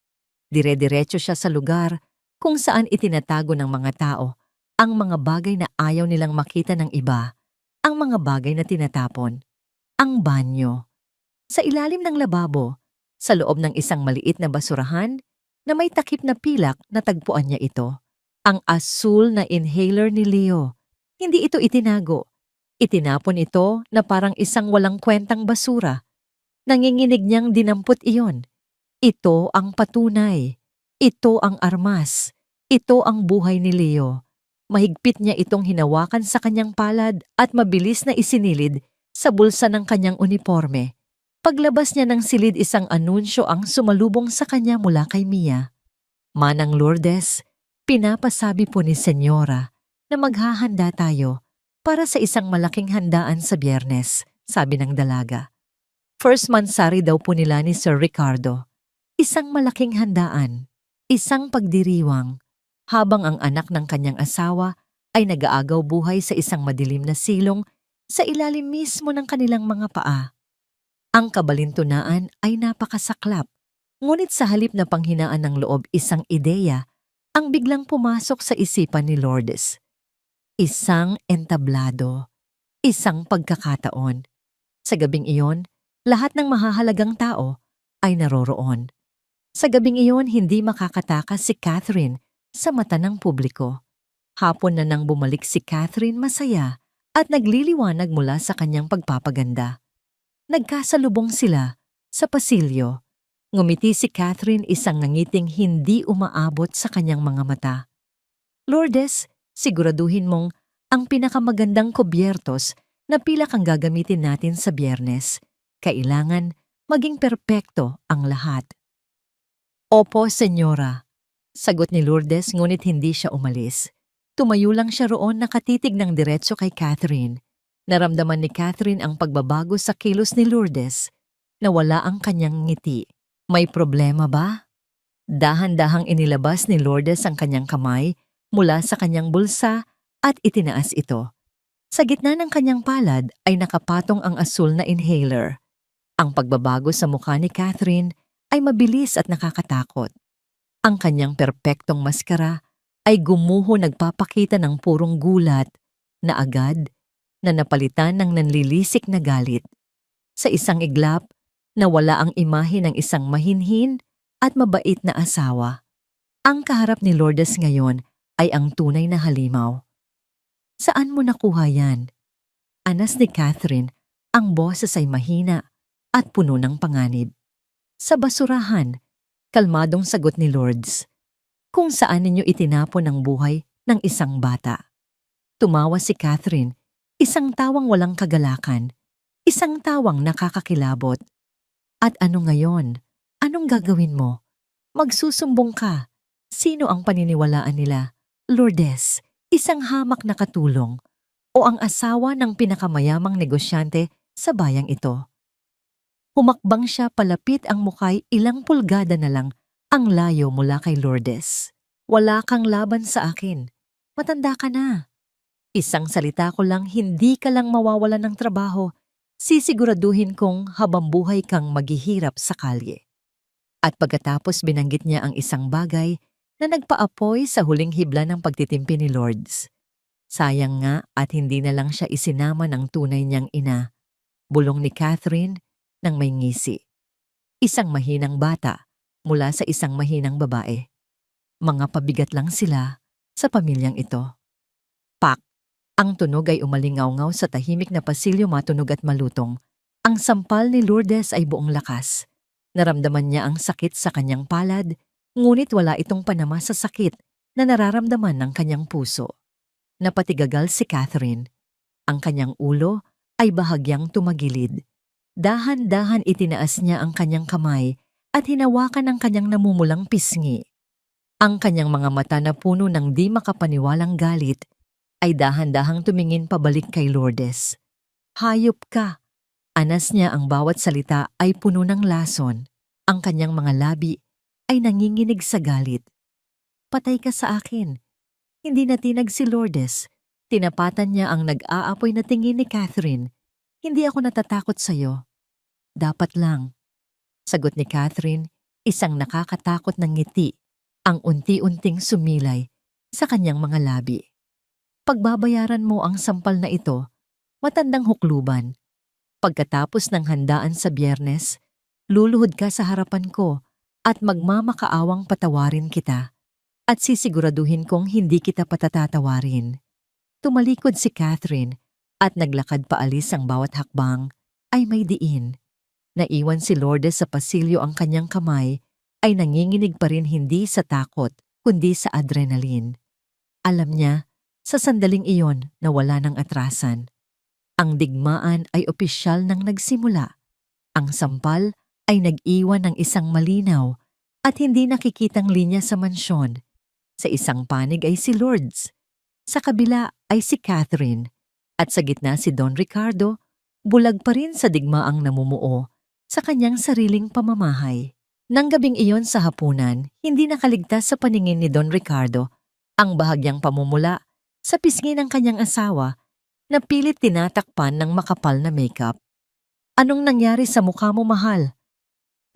S1: Dire-diretso siya sa lugar kung saan itinatago ng mga tao ang mga bagay na ayaw nilang makita ng iba, ang mga bagay na tinatapon. Ang banyo. Sa ilalim ng lababo, sa loob ng isang maliit na basurahan, na may takip na pilak, natagpuan niya ito. Ang asul na inhaler ni Leo. Hindi ito itinago. Itinapon ito na parang isang walang kwentang basura. Nanginginig niyang dinampot iyon. Ito ang patunay. Ito ang armas. Ito ang buhay ni Leo. Mahigpit niya itong hinawakan sa kanyang palad at mabilis na isinilid sa bulsa ng kanyang uniforme. Paglabas niya ng silid, isang anunsyo ang sumalubong sa kanya mula kay Mia. Manang Lourdes, pinapasabi po ni Senyora na maghahanda tayo para sa isang malaking handaan sa Biyernes, sabi ng dalaga. First mansari daw po nila ni Sir Ricardo. Isang malaking handaan, isang pagdiriwang, habang ang anak ng kanyang asawa ay nag-aagaw buhay sa isang madilim na silong sa ilalim mismo ng kanilang mga paa. Ang kabalintunaan ay napakasaklap, ngunit sa halip na panghinaan ng loob isang ideya ang biglang pumasok sa isipan ni Lourdes. Isang entablado, isang pagkakataon. Sa gabing iyon, lahat ng mahahalagang tao ay naroroon. Sa gabing iyon, hindi makakatakas si Catherine sa mata ng publiko. Hapon na nang bumalik si Catherine masaya at nagliliwanag mula sa kanyang pagpapaganda. Nagkasalubong sila sa pasilyo. Ngumiti si Catherine, isang ngangiting hindi umaabot sa kanyang mga mata. Lourdes, siguraduhin mong ang pinakamagandang kubyertos na pilak ang gagamitin natin sa Biyernes. Kailangan maging perpekto ang lahat. Opo, senyora. Sagot ni Lourdes, ngunit hindi siya umalis. Tumayo lang siya roon, nakatitig ng diretso kay Catherine. Naramdaman ni Catherine ang pagbabago sa kilos ni Lourdes. Nawala ang kanyang ngiti. May problema ba? Dahan-dahang inilabas ni Lourdes ang kanyang kamay mula sa kanyang bulsa at itinaas ito. Sa gitna ng kanyang palad ay nakapatong ang asul na inhaler. Ang pagbabago sa mukha ni Catherine ay mabilis at nakakatakot. Ang kanyang perpektong maskara ay gumuho, nagpapakita ng purong gulat na agad na napalitan ng nanlilisik na galit. Sa isang iglap, nawala ang imahe ng isang mahinhin at mabait na asawa. Ang kaharap ni Lourdes ngayon ay ang tunay na halimaw. Saan mo nakuha yan? Anas ni Catherine, ang boses ay mahina at puno ng panganib. Sa basurahan, kalmadong sagot ni Lourdes. Kung saan ninyo itinapon ang buhay ng isang bata. Tumawa si Catherine, isang tawang walang kagalakan, isang tawang nakakakilabot. At ano ngayon? Anong gagawin mo? Magsusumbong ka. Sino ang paniniwalaan nila? Lourdes, isang hamak na katulong, o ang asawa ng pinakamayamang negosyante sa bayang ito? Humakbang siya palapit, ang muka'y ilang pulgada na lang ang layo mula kay Lourdes. Wala kang laban sa akin. Matanda ka na. Isang salita ko lang, hindi ka lang mawawalan ng trabaho. Sisiguraduhin kong habang buhay kang maghihirap sa kalye. At pagkatapos binanggit niya ang isang bagay na nagpaapoy sa huling hibla ng pagtitimpi ni Lourdes. Sayang nga at hindi na lang siya isinama ng tunay niyang ina. Bulong ni Catherine nang may ngisi. Isang mahinang bata mula sa isang mahinang babae. Mga pabigat lang sila sa pamilyang ito. Pak! Ang tunog ay umalingaw-ngaw sa tahimik na pasilyo, matunog at malutong. Ang sampal ni Lourdes ay buong lakas. Naramdaman niya ang sakit sa kanyang palad, ngunit wala itong panama sa sakit na nararamdaman ng kanyang puso. Napatigagal si Catherine. Ang kanyang ulo ay bahagyang tumagilid. Dahan-dahan itinaas niya ang kanyang kamay at hinawakan ang kanyang namumulang pisngi. Ang kanyang mga mata na puno ng di makapaniwalang galit ay dahan-dahang tumingin pabalik kay Lourdes. Hayop ka! Anas niya, ang bawat salita ay puno ng lason. Ang kanyang mga labi ay nanginginig sa galit. Patay ka sa akin. Hindi natinag si Lourdes. Tinapatan niya ang nag-aapoy na tingin ni Catherine. Hindi ako natatakot sa'yo. Dapat lang. Sagot ni Catherine, isang nakakatakot na ngiti ang unti-unting sumilay sa kanyang mga labi. Pagbabayaran mo ang sampal na ito, matandang hukluban. Pagkatapos ng handaan sa Biyernes, luluhod ka sa harapan ko at magmamakaawang patawarin kita at sisiguraduhin kong hindi kita patatatawarin. Tumalikod si Catherine at naglakad paalis, ang bawat hakbang ay may diin. Naiwan si Lourdes sa pasilyo, ang kanyang kamay ay nanginginig pa rin, hindi sa takot kundi sa adrenaline. Alam niya, sa sandaling iyon na wala ng atrasan. Ang digmaan ay opisyal nang nagsimula. Ang sampal ay nag-iwan ng isang malinaw at hindi nakikitang linya sa mansyon. Sa isang panig ay si Lourdes, sa kabila ay si Catherine, at sa gitna si Don Ricardo, bulag pa rin sa digmaang namumuo sa kanyang sariling pamamahay. Nang gabing iyon sa hapunan, hindi nakaligtas sa paningin ni Don Ricardo ang bahagyang pamumula Sa pisngi ng kanyang asawa, na pilit tinatakpan ng makapal na makeup. Anong nangyari sa mukha mo, mahal?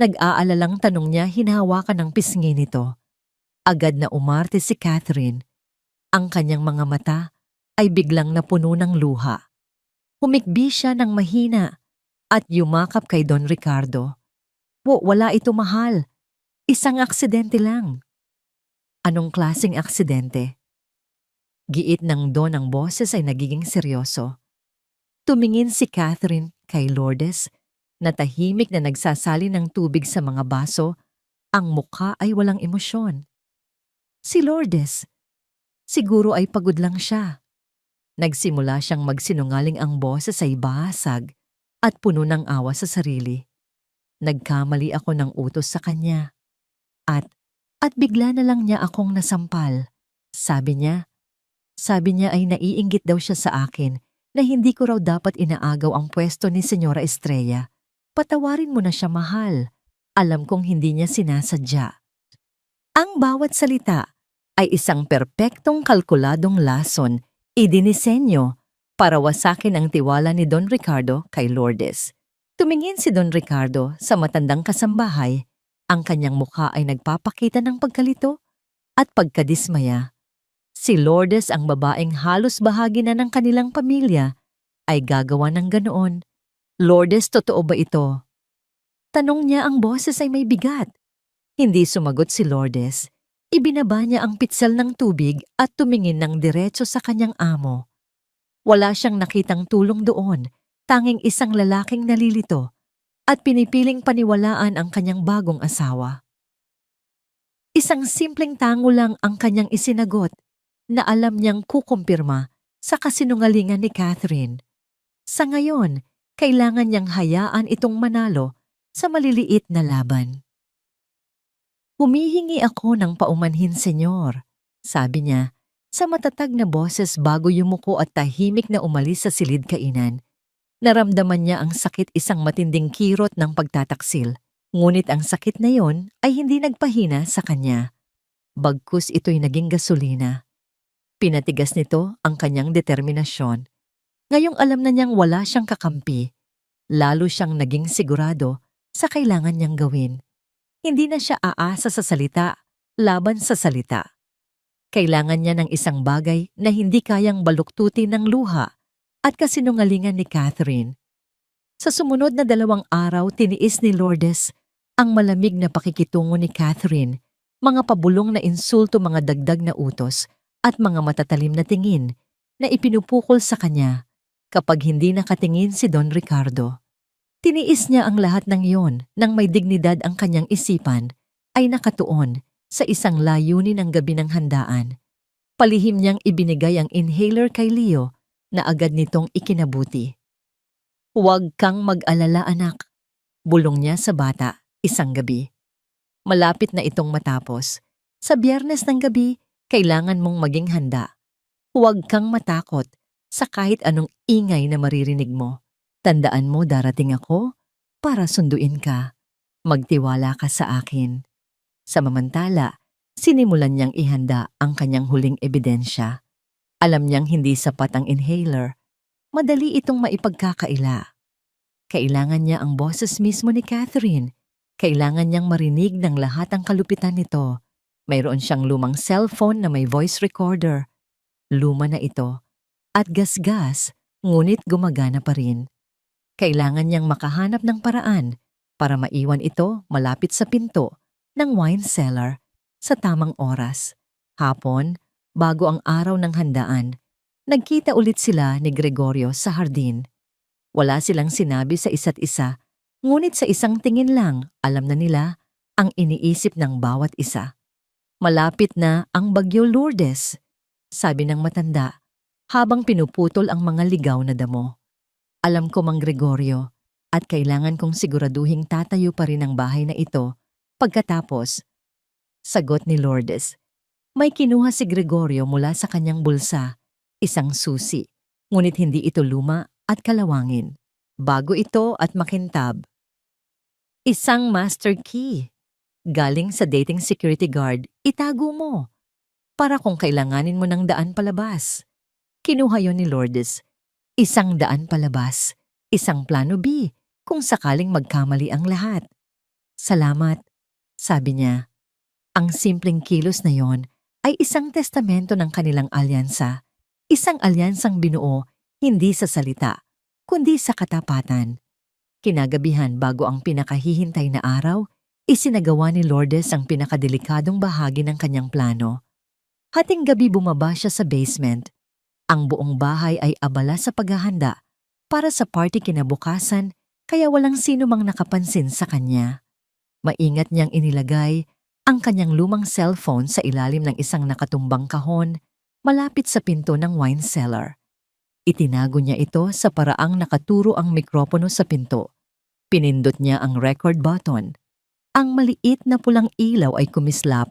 S1: Nag-aalalang tanong niya hinahawakan ng pisngi nito. Agad na umarte si Catherine. Ang kanyang mga mata ay biglang napuno ng luha. Humikbi siya ng mahina at yumakap kay Don Ricardo. Wala ito, mahal. Isang aksidente lang. Anong klaseng aksidente? Giit ng Don ang boses ay nagiging seryoso. Tumingin si Catherine kay Lourdes na tahimik na nagsasali ng tubig sa mga baso, ang mukha ay walang emosyon. Si Lourdes, siguro ay pagod lang siya. Nagsimula siyang magsinungaling, ang boses ay basag at puno ng awa sa sarili. Nagkamali ako ng utos sa kanya. At bigla na lang niya akong nasampal. Sabi niya ay naiinggit daw siya sa akin na hindi ko raw dapat inaagaw ang pwesto ni Senyora Estrella. Patawarin mo na siya, mahal. Alam kong hindi niya sinasadya. Ang bawat salita ay isang perpektong kalkuladong lason idinisenyo para wasakin ang tiwala ni Don Ricardo kay Lourdes. Tumingin si Don Ricardo sa matandang kasambahay. Ang kanyang mukha ay nagpapakita ng pagkalito at pagkadismaya. Si Lourdes, ang babaeng halos bahagi na ng kanilang pamilya, ay gagawa ng ganoon. Lourdes, totoo ba ito? Tanong niya, ang boses ay may bigat. Hindi sumagot si Lourdes. Ibinaba niya ang pitsel ng tubig at tumingin ng diretso sa kanyang amo. Wala siyang nakitang tulong doon, tanging isang lalaking nalilito at pinipiling paniwalaan ang kanyang bagong asawa. Isang simpleng tango lang ang kanyang isinagot na alam niyang kukumpirma sa kasinungalingan ni Catherine. Sa ngayon, kailangan niyang hayaan itong manalo sa maliliit na laban. Humihingi ako ng paumanhin, senyor, sabi niya sa matatag na boses bago yumuko at tahimik na umalis sa silid kainan. Naramdaman niya ang sakit, isang matinding kirot ng pagtataksil. Ngunit ang sakit na yon ay hindi nagpahina sa kanya. Bagkus ito'y naging gasolina. Pinatigas nito ang kanyang determinasyon. Ngayong alam na niyang wala siyang kakampi, lalo siyang naging sigurado sa kailangan niyang gawin. Hindi na siya aasa sa salita, laban sa salita. Kailangan niya ng isang bagay na hindi kayang baluktutin ng luha at kasinungalingan ni Catherine. Sa sumunod na 2 araw, tiniis ni Lourdes ang malamig na pakikitungo ni Catherine, mga pabulong na insulto, mga dagdag na utos, at mga matatalim na tingin na ipinupukol sa kanya kapag hindi nakatingin si Don Ricardo. Tiniis niya ang lahat ng iyon nang may dignidad ang kanyang isipan ay nakatuon sa isang layunin ng gabi ng handaan. Palihim niyang ibinigay ang inhaler kay Leo na agad nitong ikinabuti. Huwag kang mag-alala, anak, bulong niya sa bata isang gabi. Malapit na itong matapos. Sa Biyernes ng gabi, kailangan mong maging handa. Huwag kang matakot sa kahit anong ingay na maririnig mo. Tandaan mo, darating ako para sunduin ka. Magtiwala ka sa akin. Sa mamantala, sinimulan niyang ihanda ang kanyang huling ebidensya. Alam niyang hindi sapat ang inhaler. Madali itong maipagkakaila. Kailangan niya ang boses mismo ni Catherine. Kailangan niyang marinig ng lahat ang kalupitan nito. Mayroon siyang lumang cellphone na may voice recorder. Luma na ito at gasgas, ngunit gumagana pa rin. Kailangan niyang makahanap ng paraan para maiwan ito malapit sa pinto ng wine cellar sa tamang oras. Hapon, bago ang araw ng handaan, nagkita ulit sila ni Gregorio sa hardin. Wala silang sinabi sa isa't isa, ngunit sa isang tingin lang alam na nila ang iniisip ng bawat isa. Malapit na ang bagyo Lourdes, sabi ng matanda, habang pinuputol ang mga ligaw na damo. Alam ko, Mang Gregorio, at kailangan kong siguraduhing tatayo pa rin ang bahay na ito pagkatapos. Sagot ni Lourdes. May kinuha si Gregorio mula sa kanyang bulsa, isang susi, ngunit hindi ito luma at kalawangin. Bago ito at makintab. Isang master key. Galing sa dating security guard, itago mo. Para kung kailanganin mo ng daan palabas. Kinuha yon ni Lourdes. 100 palabas, isang plano B kung sakaling magkamali ang lahat. Salamat, sabi niya. Ang simpleng kilos na yon ay isang testamento ng kanilang alyansa. Isang alyansang binuo hindi sa salita, kundi sa katapatan. Kinagabihan bago ang pinakahihintay na araw, isinagawa ni Lourdes ang pinakadelikadong bahagi ng kanyang plano. Hating gabi bumaba siya sa basement. Ang buong bahay ay abala sa paghahanda para sa party kinabukasan, kaya walang sino mang nakapansin sa kanya. Maingat niyang inilagay ang kanyang lumang cellphone sa ilalim ng isang nakatumbang kahon malapit sa pinto ng wine cellar. Itinago niya ito sa paraang nakaturo ang mikropono sa pinto. Pinindot niya ang record button. Ang maliit na pulang ilaw ay kumislap,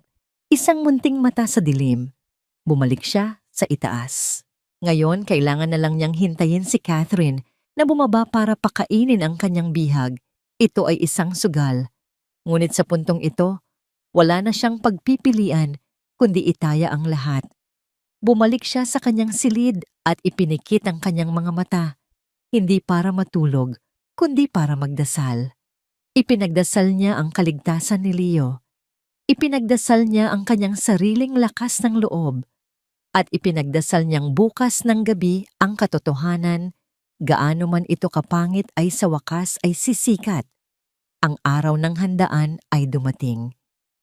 S1: isang munting mata sa dilim. Bumalik siya sa itaas. Ngayon, kailangan na lang niyang hintayin si Catherine na bumaba para pakainin ang kanyang bihag. Ito ay isang sugal. Ngunit sa puntong ito, wala na siyang pagpipilian, kundi itaya ang lahat. Bumalik siya sa kanyang silid at ipinikit ang kanyang mga mata, hindi para matulog, kundi para magdasal. Ipinagdasal niya ang kaligtasan ni Leo. Ipinagdasal niya ang kanyang sariling lakas ng loob. At ipinagdasal niyang bukas ng gabi ang katotohanan, gaano man ito kapangit ay sa wakas ay sisikat. Ang araw ng handaan ay dumating.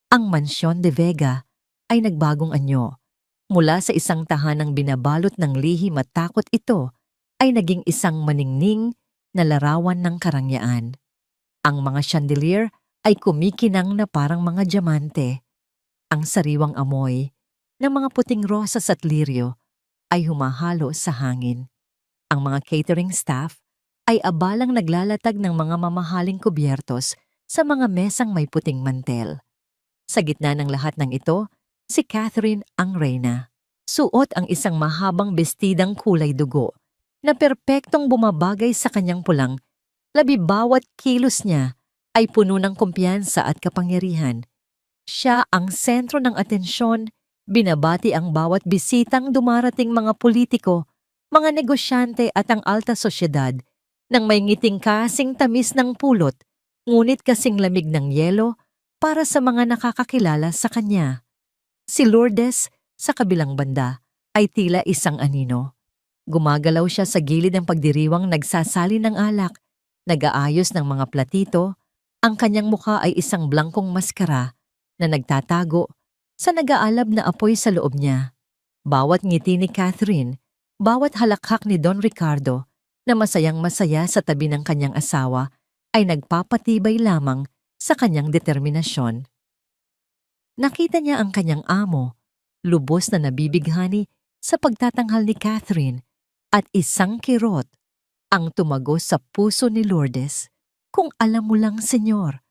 S1: Ang Mansyon de Vega ay nagbagong anyo. Mula sa isang tahanang binabalot ng lihim at takot, ito ay naging isang maningning na larawan ng karangyaan. Ang mga chandelier ay kumikinang na parang mga diamante. Ang sariwang amoy ng mga puting rosas at liryo ay humahalo sa hangin. Ang mga catering staff ay abalang naglalatag ng mga mamahaling kubyertos sa mga mesang may puting mantel. Sa gitna ng lahat ng ito, si Catherine ang reyna. Suot ang isang mahabang bestidang kulay dugo na perpektong bumabagay sa kanyang pulang. Labi bawat kilos niya ay puno ng kumpiyansa at kapangyarihan. Siya ang sentro ng atensyon. Binabati ang bawat bisitang dumarating, mga politiko, mga negosyante at ang alta sosyedad nang may ngiting kasing tamis ng pulot, ngunit kasing lamig ng yelo para sa mga nakakakilala sa kanya. Si Lourdes, sa kabilang banda, ay tila isang anino. Gumagalaw siya sa gilid ng pagdiriwang nagsasali ng alak, nag-aayos ng mga platito, ang kanyang mukha ay isang blangkong maskara na nagtatago sa nag-aalab na apoy sa loob niya. Bawat ngiti ni Catherine, bawat halakhak ni Don Ricardo na masayang-masaya sa tabi ng kanyang asawa ay nagpapatibay lamang sa kanyang determinasyon. Nakita niya ang kanyang amo, lubos na nabibighani sa pagtatanghal ni Catherine, at isang kirot ang tumagos sa puso ni Lourdes. Kung alam mo lang, Senyor,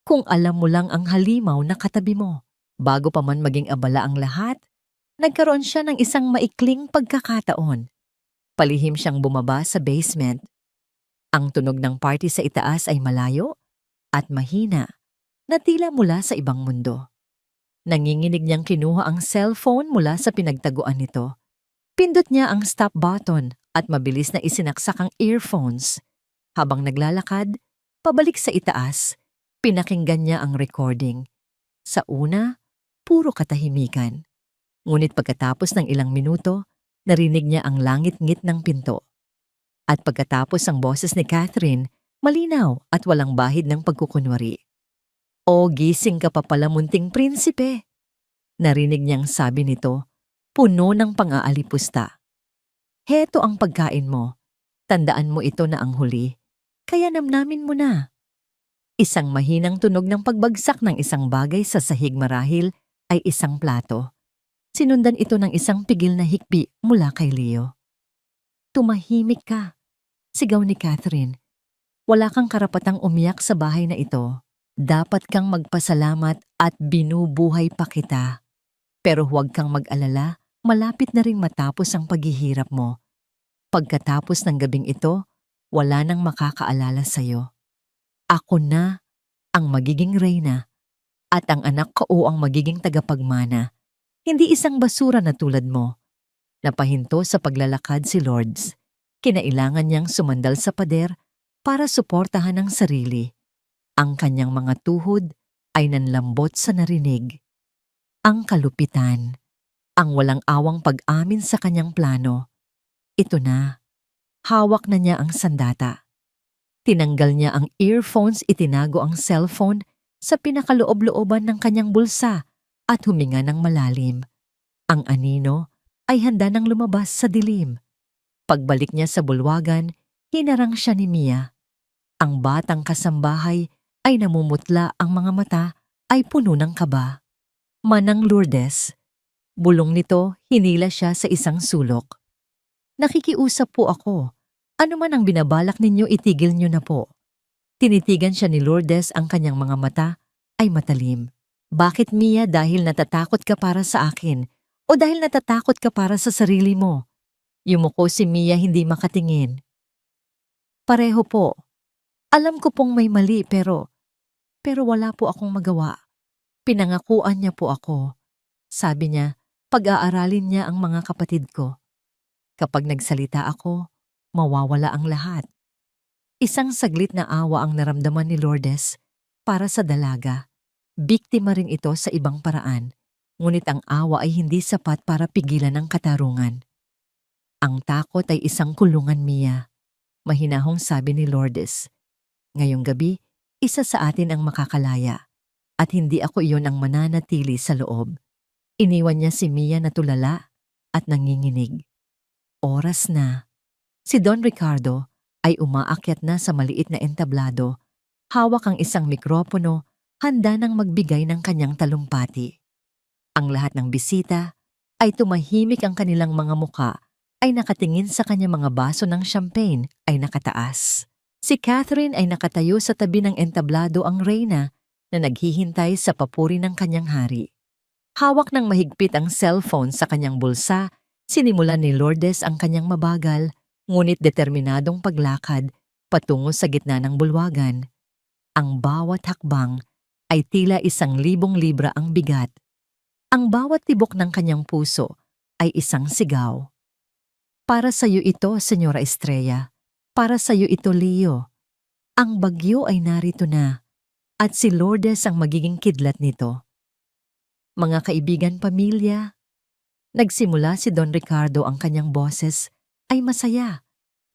S1: kung alam mo lang ang halimaw na katabi mo. Bago pa man maging abala ang lahat, nagkaroon siya ng isang maikling pagkakataon. Palihim siyang bumaba sa basement. Ang tunog ng party sa itaas ay malayo at mahina, na tila mula sa ibang mundo. Nanginginig niyang kinuha ang cellphone mula sa pinagtaguan nito. Pindot niya ang stop button at mabilis na isinaksak ang earphones. Habang naglalakad, pabalik sa itaas, pinakinggan niya ang recording. Sa una, puro katahimikan. Ngunit pagkatapos ng ilang minuto, narinig niya ang langit-ngit ng pinto. At pagkatapos ang boses ni Catherine, malinaw at walang bahid ng pagkukunwari. "O, gising ka pa pala, munting prinsipe." Narinig niyang sabi nito, puno ng pang-aalipusta. "Heto ang pagkain mo. Tandaan mo ito na ang huli. Kaya namnamin mo na." Isang mahinang tunog ng pagbagsak ng isang bagay sa sahig, marahil ay isang plato. Sinundan ito ng isang pigil na hikbi mula kay Leo. "Tumahimik ka," sigaw ni Catherine. "Wala kang karapatang umiyak sa bahay na ito. Dapat kang magpasalamat at binubuhay pa kita. Pero huwag kang mag-alala, malapit na ring matapos ang paghihirap mo. Pagkatapos ng gabing ito, wala nang makakaalala sa'yo. Ako na ang magiging reyna at ang anak ko ang magiging tagapagmana. Hindi isang basura na tulad mo." Napahinto sa paglalakad si Lourdes. Kinailangan niyang sumandal sa pader para suportahan ang sarili. Ang kanyang mga tuhod ay nanlambot sa narinig. Ang kalupitan, ang walang awang pag-amin sa kanyang plano. Ito na, hawak na niya ang sandata. Tinanggal niya ang earphones, itinago ang cellphone sa pinakaloob-looban ng kanyang bulsa at huminga ng malalim. Ang anino ay handa nang lumabas sa dilim. Pagbalik niya sa bulwagan, hinarang siya ni Mia. Ang batang kasambahay ay namumutla, ang mga mata ay puno ng kaba. Manang Lourdes, bulong nito, hinila siya sa isang sulok. Nakikiusap po ako. Ano man ang binabalak ninyo, itigil niyo na po. Tinitigan siya ni Lourdes, ang kanyang mga mata ay matalim. Bakit, Mia? Dahil natatakot ka para sa akin o dahil natatakot ka para sa sarili mo? Yumuko si Mia, hindi makatingin. Pareho po. Alam ko pong may mali pero wala po akong magawa. Pinangakuan niya po ako. Sabi niya, pag-aaralin niya ang mga kapatid ko. Kapag nagsalita ako, mawawala ang lahat. Isang saglit na awa ang naramdaman ni Lourdes para sa dalaga. Biktima rin ito sa ibang paraan, ngunit ang awa ay hindi sapat para pigilan ang katarungan. Ang takot ay isang kulungan, Mia. Mahinahong sabi ni Lourdes. Ngayong gabi, isa sa atin ang makakalaya at hindi ako iyon ang mananatili sa loob. Iniwan niya si Mia na tulala at nanginginig. Oras na. Si Don Ricardo ay umaakyat na sa maliit na entablado. Hawak ang isang mikropono, handa nang magbigay ng kanyang talumpati. Ang lahat ng bisita ay tumahimik, ang kanilang mga muka ay nakatingin sa kanyang mga baso ng champagne ay nakataas. Si Catherine ay nakatayo sa tabi ng entablado, ang reyna na naghihintay sa papuri ng kanyang hari. Hawak ng mahigpit ang cellphone sa kanyang bulsa, sinimulan ni Lourdes ang kanyang mabagal, ngunit determinadong paglakad patungo sa gitna ng bulwagan. Ang bawat hakbang ay tila 1,000 libra ang bigat. Ang bawat tibok ng kanyang puso ay isang sigaw. Para sa iyo ito, Senyora Estrella. Para sa iyo ito, Leo. Ang bagyo ay narito na, at si Lourdes ang magiging kidlat nito. Mga kaibigan, pamilya, nagsimula si Don Ricardo, ang kanyang boses ay masaya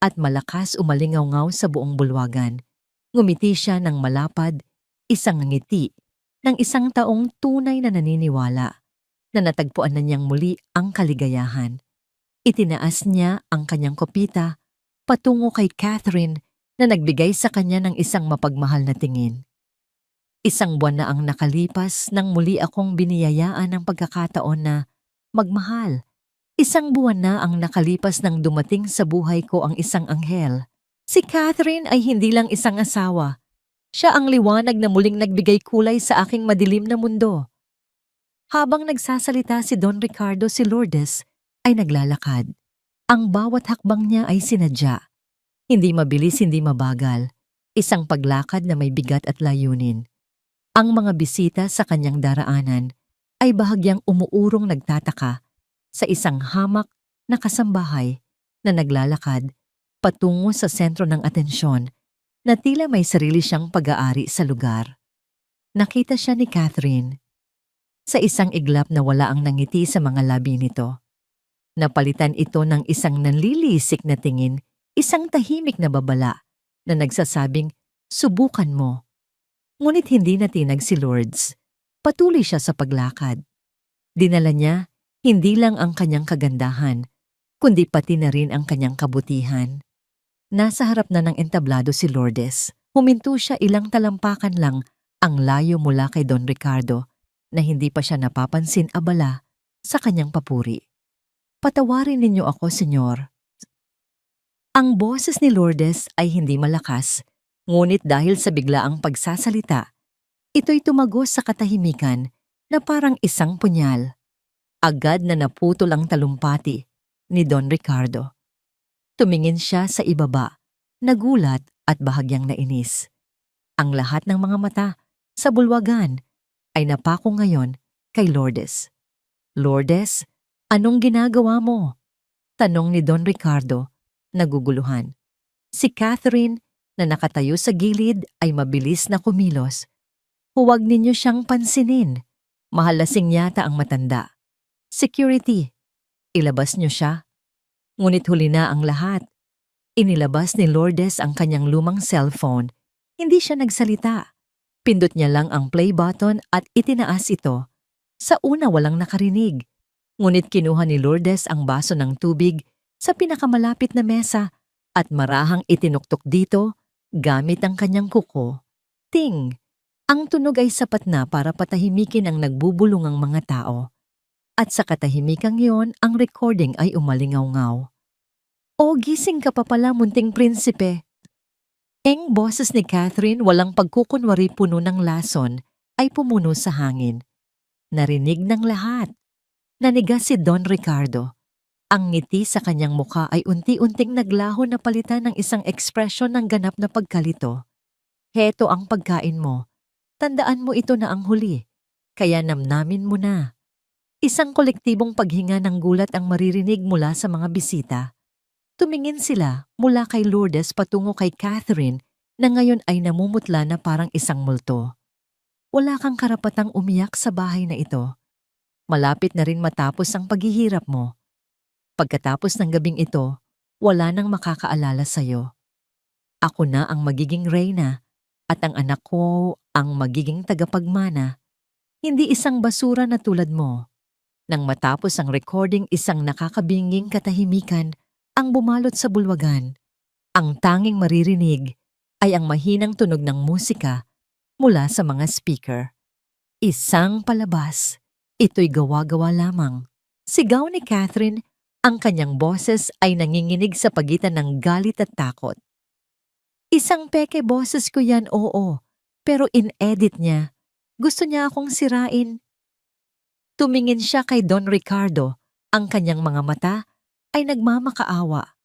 S1: at malakas, umalingaw-ngaw sa buong bulwagan. Ngumiti siya ng malapad, isang ngiti ng isang taong tunay na naniniwala na natagpuan na niyang muli ang kaligayahan. Itinaas niya ang kanyang kopita patungo kay Catherine na nagbigay sa kanya ng isang mapagmahal na tingin. 1 buwan na ang nakalipas nang muli akong biniyayaan ng pagkakataon na magmahal. 1 buwan na ang nakalipas nang dumating sa buhay ko ang isang anghel. Si Catherine ay hindi lang isang asawa. Siya ang liwanag na muling nagbigay kulay sa aking madilim na mundo. Habang nagsasalita si Don Ricardo, si Lourdes ay naglalakad. Ang bawat hakbang niya ay sinadya. Hindi mabilis, hindi mabagal. Isang paglakad na may bigat at layunin. Ang mga bisita sa kanyang daraanan ay bahagyang umuurong nagtataka sa isang hamak na kasambahay na naglalakad patungo sa sentro ng atensyon na tila may sarili siyang pag-aari sa lugar. Nakita siya ni Catherine. Sa isang iglap na wala ang nangiti sa mga labi nito. Napalitan ito ng isang nanlilisik na tingin, isang tahimik na babala na nagsasabing, subukan mo. Ngunit hindi natinag si Lourdes. Patuloy siya sa paglakad. Dinala niya hindi lang ang kanyang kagandahan, kundi pati na rin ang kanyang kabutihan. Nasa harap na ng entablado si Lourdes. Huminto siya ilang talampakan lang ang layo mula kay Don Ricardo na hindi pa siya napapansin abala sa kanyang papuri. Patawarin ninyo ako, senyor. Ang boses ni Lourdes ay hindi malakas, ngunit dahil sa biglaang pagsasalita, ito'y tumagos sa katahimikan na parang isang punyal. Agad na naputol ang talumpati ni Don Ricardo. Tumingin siya sa ibaba, nagulat at bahagyang nainis. Ang lahat ng mga mata sa bulwagan ay napako ngayon kay Lourdes. Lourdes, anong ginagawa mo? Tanong ni Don Ricardo, naguguluhan. Si Catherine, na nakatayo sa gilid, ay mabilis na kumilos. Huwag ninyo siyang pansinin. Mahalasing yata ang matanda. Security, ilabas niyo siya. Ngunit huli na ang lahat. Inilabas ni Lourdes ang kanyang lumang cellphone. Hindi siya nagsalita. Pindot niya lang ang play button at itinaas ito. Sa una walang nakarinig. Ngunit kinuha ni Lourdes ang baso ng tubig sa pinakamalapit na mesa at marahang itinuktok dito gamit ang kanyang kuko. Ting! Ang tunog ay sapat na para patahimikin ang nagbubulungang mga tao. At sa katahimikang iyon, ang recording ay umalingaw-ngaw. O gising ka pa pala, munting prinsipe. Eng boses ni Catherine, walang pagkukunwari puno ng lason, ay pumuno sa hangin. Narinig ng lahat. Naniga si Don Ricardo. Ang ngiti sa kanyang mukha ay unti-unting naglaho na palitan ng isang ekspresyon ng ganap na pagkalito. Heto ang pagkain mo. Tandaan mo ito na ang huli. Kaya namnamin mo na. Isang kolektibong paghinga ng gulat ang maririnig mula sa mga bisita. Tumingin sila mula kay Lourdes patungo kay Catherine na ngayon ay namumutla na parang isang multo. Wala kang karapatang umiyak sa bahay na ito. Malapit na rin matapos ang paghihirap mo. Pagkatapos ng gabing ito, wala nang makakaalala sa'yo. Ako na ang magiging reyna at ang anak ko ang magiging tagapagmana. Hindi isang basura na tulad mo. Nang matapos ang recording, isang nakakabinging katahimikan ang bumalot sa bulwagan. Ang tanging maririnig ay ang mahinang tunog ng musika mula sa mga speaker. Isang palabas. Ito'y gawa-gawa lamang. Sigaw ni Catherine, ang kanyang boses ay nanginginig sa pagitan ng galit at takot. Isang peke boses ko yan, oo. Pero in-edit niya. Gusto niya akong sirain. Tumingin siya kay Don Ricardo. Ang kanyang mga mata ay nagmamakaawa.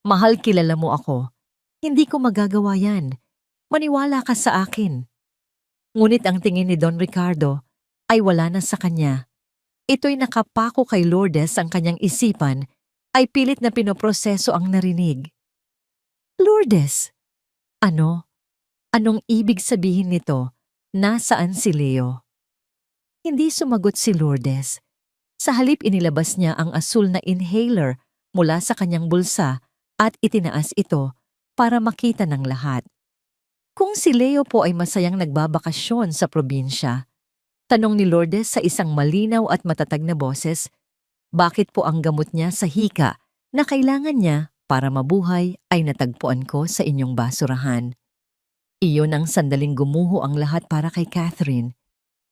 S1: Mahal, kilala mo ako. Hindi ko magagawa yan. Maniwala ka sa akin. Ngunit ang tingin ni Don Ricardo ay wala na sa kanya. Ito'y nakapako kay Lourdes, ang kanyang isipan ay pilit na pinoproseso ang narinig. Lourdes! Ano? Anong ibig sabihin nito? Nasaan si Leo? Hindi sumagot si Lourdes. Sa halip inilabas niya ang asul na inhaler mula sa kanyang bulsa at itinaas ito para makita ng lahat. Kung si Leo po ay masayang nagbabakasyon sa probinsya, tanong ni Lourdes sa isang malinaw at matatag na boses, bakit po ang gamot niya sa hika na kailangan niya para mabuhay ay natagpuan ko sa inyong basurahan? Iyon ang sandaling gumuho ang lahat para kay Catherine.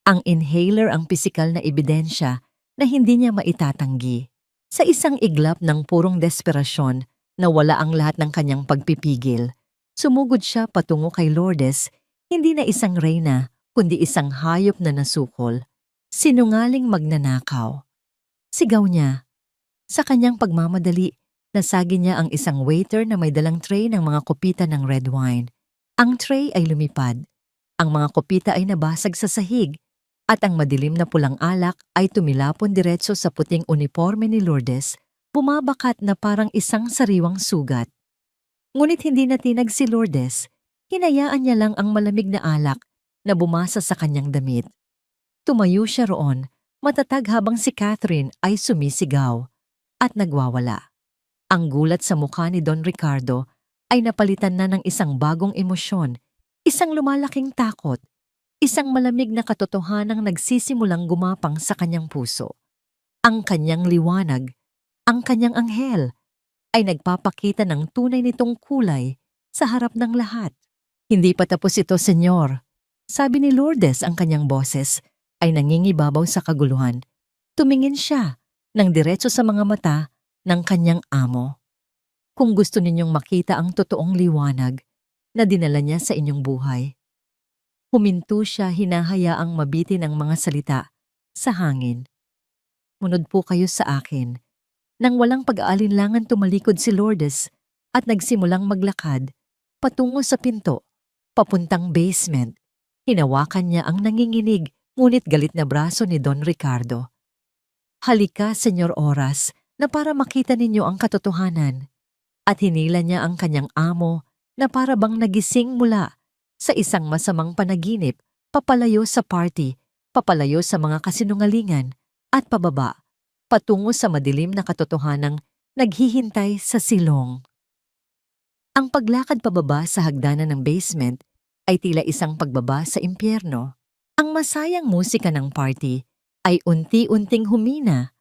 S1: Ang inhaler ang pisikal na ebidensya na hindi niya maitatanggi. Sa isang iglap ng purong desperasyon na wala ang lahat ng kanyang pagpipigil, sumugod siya patungo kay Lourdes, hindi na isang reyna, kundi isang hayop na nasukol. Sinungaling magnanakaw. Sigaw niya. Sa kanyang pagmamadali, nasagi niya ang isang waiter na may dalang tray ng mga kopita ng red wine. Ang tray ay lumipad. Ang mga kopita ay nabasag sa sahig at ang madilim na pulang alak ay tumilapon diretso sa puting uniforme ni Lourdes, bumabakat na parang isang sariwang sugat. Ngunit hindi natinag si Lourdes. Hinayaan niya lang ang malamig na alak na bumasa sa kanyang damit. Tumayo siya roon, matatag habang si Catherine ay sumisigaw at nagwawala. Ang gulat sa mukha ni Don Ricardo ay napalitan na ng isang bagong emosyon, isang lumalaking takot, isang malamig na katotohanang nagsisimulang gumapang sa kanyang puso. Ang kanyang liwanag, ang kanyang anghel, ay nagpapakita ng tunay nitong kulay sa harap ng lahat. Hindi pa tapos ito, senyor. Sabi ni Lourdes, ang kanyang boses ay nangingibabaw sa kaguluhan. Tumingin siya ng diretso sa mga mata ng kanyang amo. Kung gusto ninyong makita ang totoong liwanag na dinala niya sa inyong buhay. Huminto siya, hinahayaang mabitin ang mga salita sa hangin. Munod po kayo sa akin. Nang walang pag-aalinlangan tumalikod si Lourdes at nagsimulang maglakad patungo sa pinto, papuntang basement. Hinawakan niya ang nanginginig ngunit galit na braso ni Don Ricardo. Halika, Senyor Oras, na para makita ninyo ang katotohanan. At hinila niya ang kanyang amo na para bang nagising mula sa isang masamang panaginip, papalayo sa party, papalayo sa mga kasinungalingan, at pababa, patungo sa madilim na katotohanang naghihintay sa silong. Ang paglakad pababa sa hagdanan ng basement ay tila isang pagbaba sa impyerno. Ang masayang musika ng party ay unti-unting humina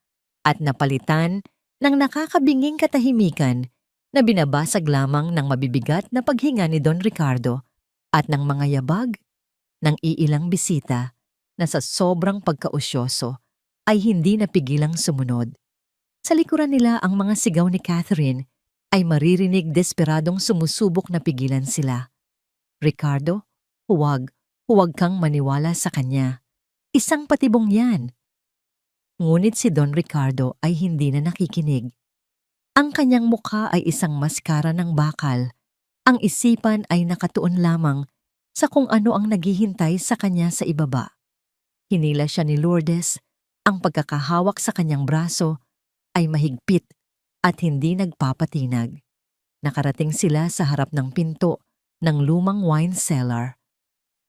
S1: at napalitan ng nakakabinging katahimikan na binabasag lamang ng mabibigat na paghinga ni Don Ricardo at ng mga yabag ng iilang bisita na sa sobrang pagkausyoso ay hindi napigilang sumunod. Sa likuran nila ang mga sigaw ni Catherine ay maririnig desperadong sumusubok na pigilan sila. Ricardo, huwag kang maniwala sa kanya. Isang patibong yan. Ngunit si Don Ricardo ay hindi na nakikinig. Ang kanyang mukha ay isang maskara ng bakal. Ang isipan ay nakatuon lamang sa kung ano ang naghihintay sa kanya sa ibaba. Hinila siya ni Lourdes, ang pagkakahawak sa kanyang braso ay mahigpit at hindi nagpapatinag. Nakarating sila sa harap ng pinto ng lumang wine cellar.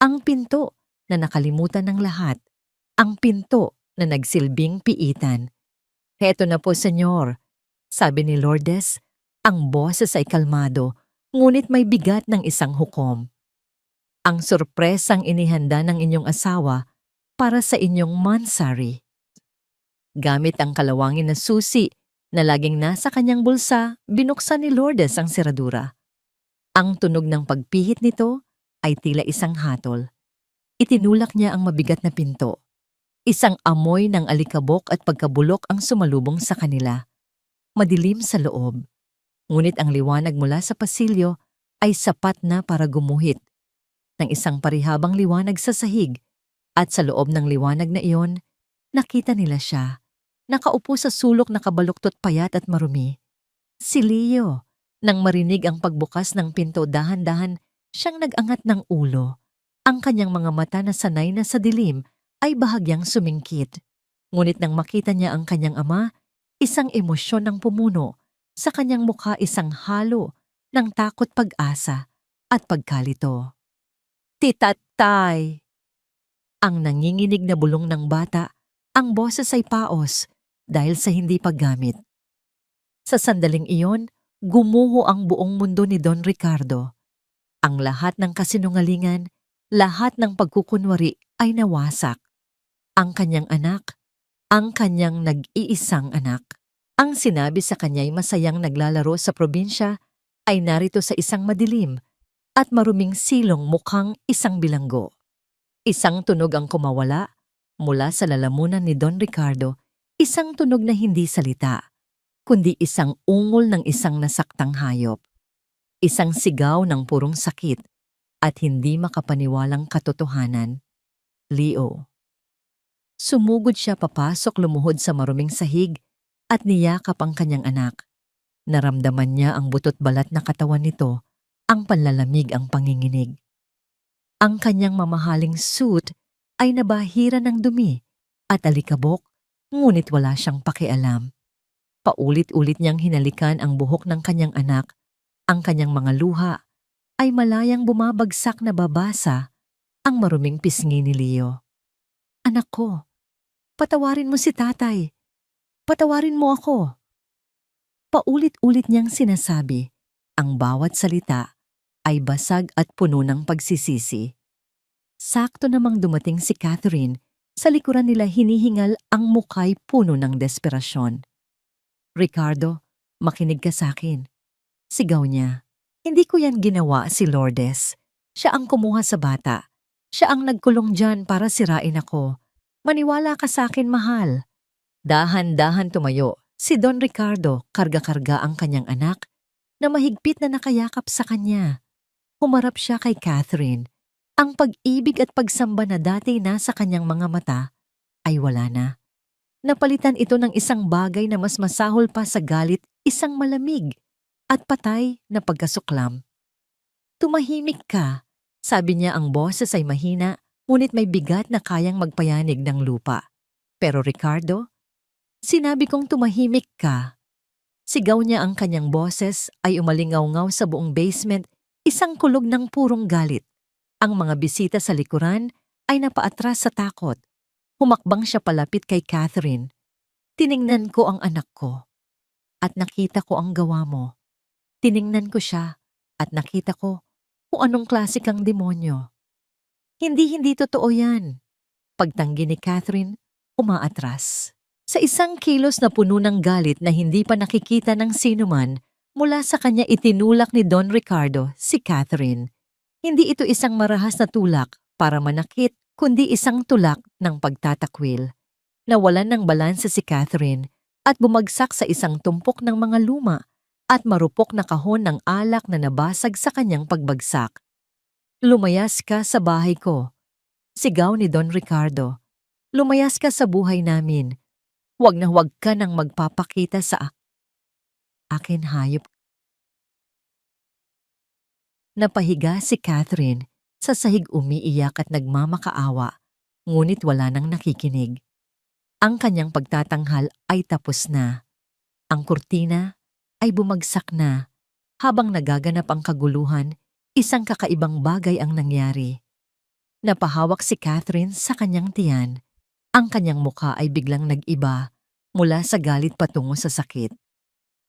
S1: Ang pinto na nakalimutan ng lahat. Ang pinto na nagsilbing piitan. "Heto na po, senyor," sabi ni Lourdes. Ang boses ay kalmado, ngunit may bigat ng isang hukom. "Ang sorpresang inihanda ng inyong asawa para sa inyong mansari." Gamit ang kalawangin na susi na laging nasa kanyang bulsa, binuksan ni Lourdes ang seradura. Ang tunog ng pagpihit nito ay tila isang hatol. Itinulak niya ang mabigat na pinto. Isang amoy ng alikabok at pagkabulok ang sumalubong sa kanila. Madilim sa loob, ngunit ang liwanag mula sa pasilyo ay sapat na para gumuhit ng isang parihabang liwanag sa sahig, at sa loob ng liwanag na iyon, nakita nila siya, nakaupo sa sulok na kabaluktot payat at marumi. Si Leo. Nang marinig ang pagbukas ng pinto, dahan-dahan siyang nag-angat ng ulo. Ang kanyang mga mata na sanay na sa dilim ay bahagyang sumingkit. Ngunit nang makita niya ang kanyang ama, isang emosyon ang pumuno. Sa kanyang mukha isang halo ng takot, pag-asa at pagkalito. "Titatay!" Ang nanginginig na bulong ng bata, ang boses ay paos dahil sa hindi paggamit. Sa sandaling iyon, gumuho ang buong mundo ni Don Ricardo. Ang lahat ng kasinungalingan, lahat ng pagkukunwari ay nawasak. Ang kanyang anak, ang kanyang nag-iisang anak. Ang sinabi sa kanya'y masayang naglalaro sa probinsya ay narito sa isang madilim at maruming silong mukhang isang bilanggo. Isang tunog ang kumawala mula sa lalamunan ni Don Ricardo, isang tunog na hindi salita, kundi isang ungol ng isang nasaktang hayop. Isang sigaw ng purong sakit at hindi makapaniwalang katotohanan. Leo. Sumugod siya papasok, lumuhod sa maruming sahig at niyakap ang kanyang anak. Naramdaman niya ang butot balat na katawan nito, ang panlalamig, ang panginginig. Ang kanyang mamahaling suit ay nabahira ng dumi at alikabok, ngunit wala siyang pakialam. Paulit-ulit niyang hinalikan ang buhok ng kanyang anak. Ang kanyang mga luha ay malayang bumabagsak na babasa ang maruming pisngi ni Leo. "Anak ko, patawarin mo si tatay. Patawarin mo ako." Paulit-ulit niyang sinasabi. Ang bawat salita ay basag at puno ng pagsisisi. Sakto namang dumating si Catherine. Sa likuran nila hinihingal, ang mukhay puno ng desperasyon. "Ricardo, makinig ka sa akin," sigaw niya. "Hindi ko yan ginawa, si Lourdes. Siya ang kumuha sa bata. Siya ang nagkulong dyan para sirain ako. Maniwala ka sa akin, mahal." Dahan-dahan tumayo si Don Ricardo, karga-karga ang kanyang anak na mahigpit na nakayakap sa kanya. Humarap siya kay Catherine. Ang pag-ibig at pagsamba na dati nasa kanyang mga mata ay wala na. Napalitan ito ng isang bagay na mas masahol pa sa galit, isang malamig at patay na pagkasuklam. "Tumahimik ka," sabi niya. Ang boses ay mahina, ngunit may bigat na kayang magpayanig ng lupa. "Pero Ricardo, Sinabi kong tumahimik ka. Sigaw niya, ang kanyang boses ay umalingaw-ngaw sa buong basement, isang kulog ng purong galit. Ang mga bisita sa likuran ay napaatras sa takot. Humakbang siya palapit kay Catherine. Tiningnan ko ang anak ko at nakita ko ang gawa mo. Tiningnan ko siya at nakita ko kung anong klase kang demonyo. Hindi totoo yan. Pagtanggi ni Catherine, umaatras. Sa isang kilos na puno ng galit na hindi pa nakikita ng sinuman, mula sa kanya itinulak ni Don Ricardo si Catherine. Hindi ito isang marahas na tulak para manakit, kundi isang tulak ng pagtatakwil. Nawalan ng balanse si Catherine at bumagsak sa isang tumpok ng mga luma at marupok na kahon ng alak na nabasag sa kanyang pagbagsak. Lumayas ka sa bahay ko. Sigaw ni Don Ricardo. Lumayas ka sa buhay namin. Huwag na huwag ka nang magpapakita sa akin, hayop. Napahiga si Catherine sa sahig, umiiyak at nagmamakaawa, ngunit wala nang nakikinig. Ang kanyang pagtatanghal ay tapos na. Ang kurtina ay bumagsak na. Habang nagaganap ang kaguluhan, isang kakaibang bagay ang nangyari. Napahawak si Catherine sa kanyang tiyan. Ang kanyang mukha ay biglang nag-iba mula sa galit patungo sa sakit.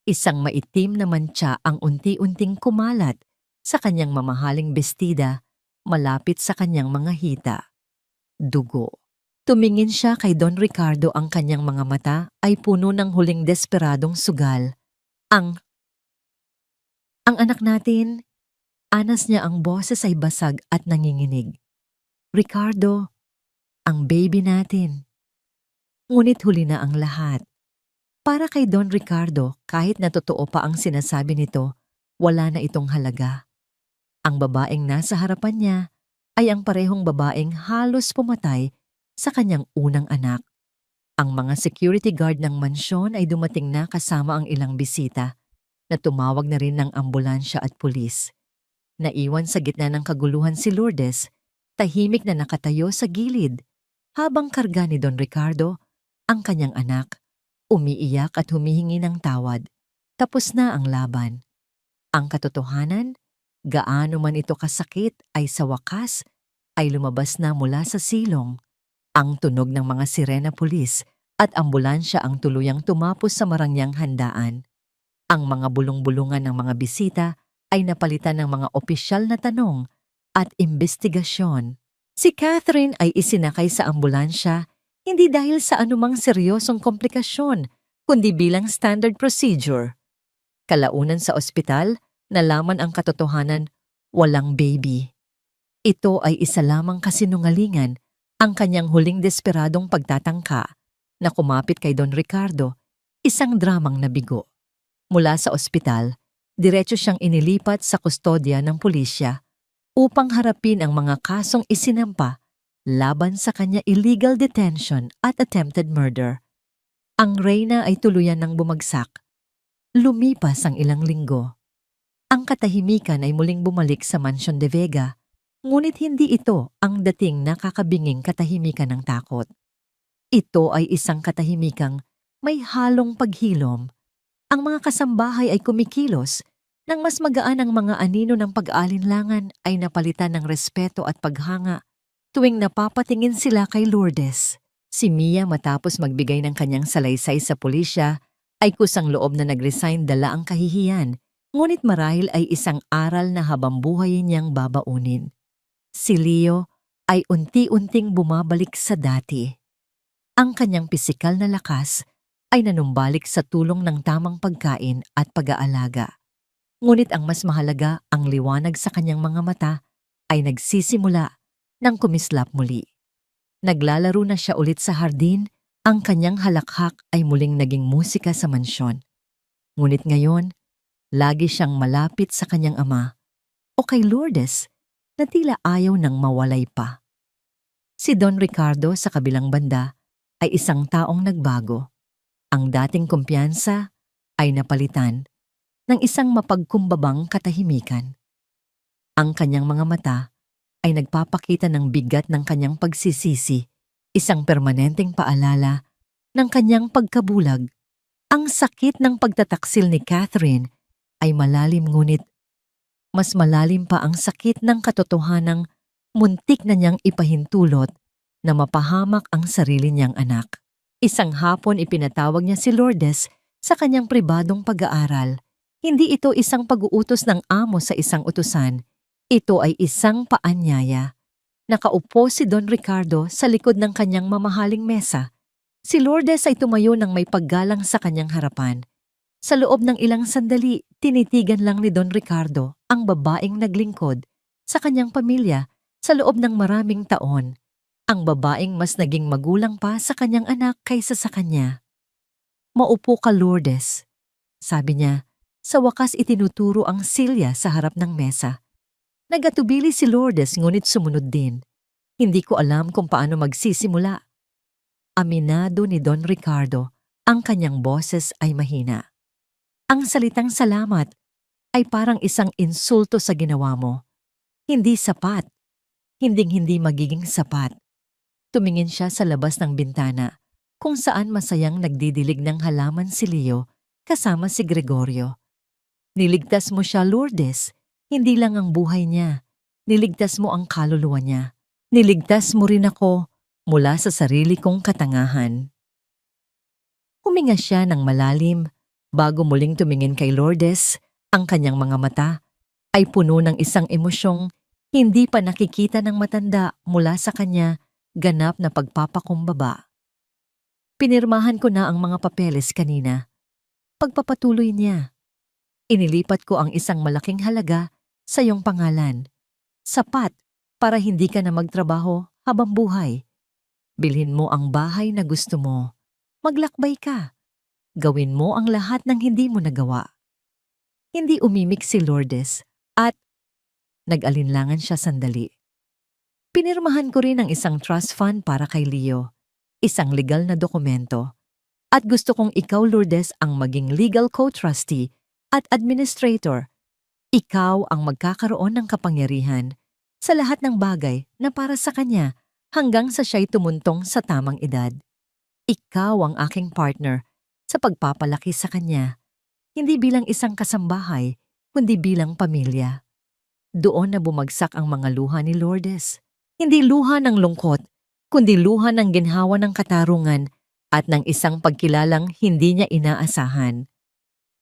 S1: Isang maitim na mantsa ang unti-unting kumalat sa kanyang mamahaling bestida malapit sa kanyang mga hita. Dugo. Tumingin siya kay Don Ricardo, ang kanyang mga mata ay puno ng huling desperadong sugal. Ang anak natin, anas niya, ang boses ay basag at nanginginig. Ricardo, ang baby natin. Ngunit huli na ang lahat. Para kay Don Ricardo, kahit na totoo pa ang sinasabi nito, wala na itong halaga. Ang babaeng nasa harapan niya ay ang parehong babaeng halos pumatay sa kanyang unang anak. Ang mga security guard ng mansyon ay dumating na kasama ang ilang bisita na tumawag na rin ng ambulansya at pulis. Naiwan sa gitna ng kaguluhan si Lourdes, tahimik na nakatayo sa gilid, habang karga ni Don Ricardo ang kanyang anak, umiiyak at humihingi ng tawad. Tapos na ang laban. Ang katotohanan, gaano man ito kasakit, ay sa wakas ay lumabas na mula sa silong. Ang tunog ng mga sirena pulis at ambulansya ang tuluyang tumapos sa marangyang handaan. Ang mga bulong-bulungan ng mga bisita ay napalitan ng mga opisyal na tanong at imbestigasyon. Si Catherine ay isinakay sa ambulansya hindi dahil sa anumang seryosong komplikasyon, kundi bilang standard procedure. Kalaunan sa ospital, nalaman ang katotohanan, walang baby. Ito ay isa lamang kasinungalingan, ang kanyang huling desperadong pagtatangka na kumapit kay Don Ricardo, isang dramang nabigo. Mula sa ospital, diretso siyang inilipat sa kustodya ng pulisya upang harapin ang mga kasong isinampa laban sa kanya, illegal detention at attempted murder. Ang reyna ay tuluyan ng bumagsak. Lumipas ang ilang linggo. Ang katahimikan ay muling bumalik sa Mansion de Vega, ngunit hindi ito ang dating nakakabinging katahimikan ng takot. Ito ay isang katahimikang may halong paghilom. Ang mga kasambahay ay kumikilos nang mas magaan, ang mga anino ng pag-aalinlangan ay napalitan ng respeto at paghanga tuwing napapatingin sila kay Lourdes. Si Mia, matapos magbigay ng kanyang salaysay sa pulisya, ay kusang loob na nag-resign, dala ang kahihiyan, ngunit marahil ay isang aral na habang buhay niyang babaunin. Si Leo ay unti-unting bumabalik sa dati. Ang kanyang pisikal na lakas ay nanumbalik sa tulong ng tamang pagkain at pag-aalaga. Ngunit ang mas mahalaga, ang liwanag sa kanyang mga mata ay nagsisimula nang kumislap muli. Naglalaro na siya ulit sa hardin, ang kanyang halakhak ay muling naging musika sa mansyon. Ngunit ngayon, lagi siyang malapit sa kanyang ama o kay Lourdes na tila ayaw nang mawalay pa. Si Don Ricardo sa kabilang banda ay isang taong nagbago. Ang dating kumpiyansa ay napalitan ng isang mapagkumbabang katahimikan. Ang kanyang mga mata ay nagpapakita ng bigat ng kanyang pagsisisi, isang permanenteng paalala ng kanyang pagkabulag. Ang sakit ng pagtataksil ni Catherine ay malalim, ngunit mas malalim pa ang sakit ng katotohanang muntik na niyang ipahintulot na mapahamak ang sarili niyang anak. Isang hapon ipinatawag niya si Lourdes sa kanyang pribadong pag-aaral. Hindi ito isang pag-uutos ng amo sa isang utusan. Ito ay isang paanyaya. Nakaupo si Don Ricardo sa likod ng kanyang mamahaling mesa. Si Lourdes ay tumayo ng may paggalang sa kanyang harapan. Sa loob ng ilang sandali, tinitigan lang ni Don Ricardo ang babaeng naglingkod sa kanyang pamilya sa loob ng maraming taon. Ang babaeng mas naging magulang pa sa kanyang anak kaysa sa kanya. "Maupo ka, Lourdes," sabi niya. Sa wakas itinuturo ang silya sa harap ng mesa. Nagatubili si Lourdes ngunit sumunod din. Hindi ko alam kung paano magsisimula. Aminado ni Don Ricardo, ang kanyang boses ay mahina. Ang salitang salamat ay parang isang insulto sa ginawa mo. Hindi sapat. Hinding-hindi magiging sapat. Tumingin siya sa labas ng bintana, kung saan masayang nagdidilig ng halaman si Leo kasama si Gregorio. Niligtas mo siya, Lourdes. Hindi lang ang buhay niya. Niligtas mo ang kaluluwa niya. Niligtas mo rin ako mula sa sarili kong katangahan. Huminga siya ng malalim bago muling tumingin kay Lourdes. Ang kanyang mga mata ay puno ng isang emosyong hindi pa nakikita ng matanda mula sa kanya ganap na pagpapakumbaba. "Pinirmahan ko na ang mga papeles kanina." Pagpapatuloy niya. "Inilipat ko ang isang malaking halaga sa iyong pangalan. Sapat para hindi ka na magtrabaho habang buhay. Bilhin mo ang bahay na gusto mo. Maglakbay ka. Gawin mo ang lahat ng hindi mo nagawa." Hindi umimik si Lourdes at nag-alinlangan siya sandali. "Pinirmahan ko rin ang isang trust fund para kay Leo. Isang legal na dokumento. At gusto kong ikaw, Lourdes, ang maging legal co-trustee at administrator. Ikaw ang magkakaroon ng kapangyarihan sa lahat ng bagay na para sa kanya hanggang sa siya'y tumuntong sa tamang edad. Ikaw ang aking partner sa pagpapalaki sa kanya, hindi bilang isang kasambahay, kundi bilang pamilya." Doon na bumagsak ang mga luha ni Lourdes. Hindi luha ng lungkot, kundi luha ng ginhawa ng katarungan at ng isang pagkilalang hindi niya inaasahan.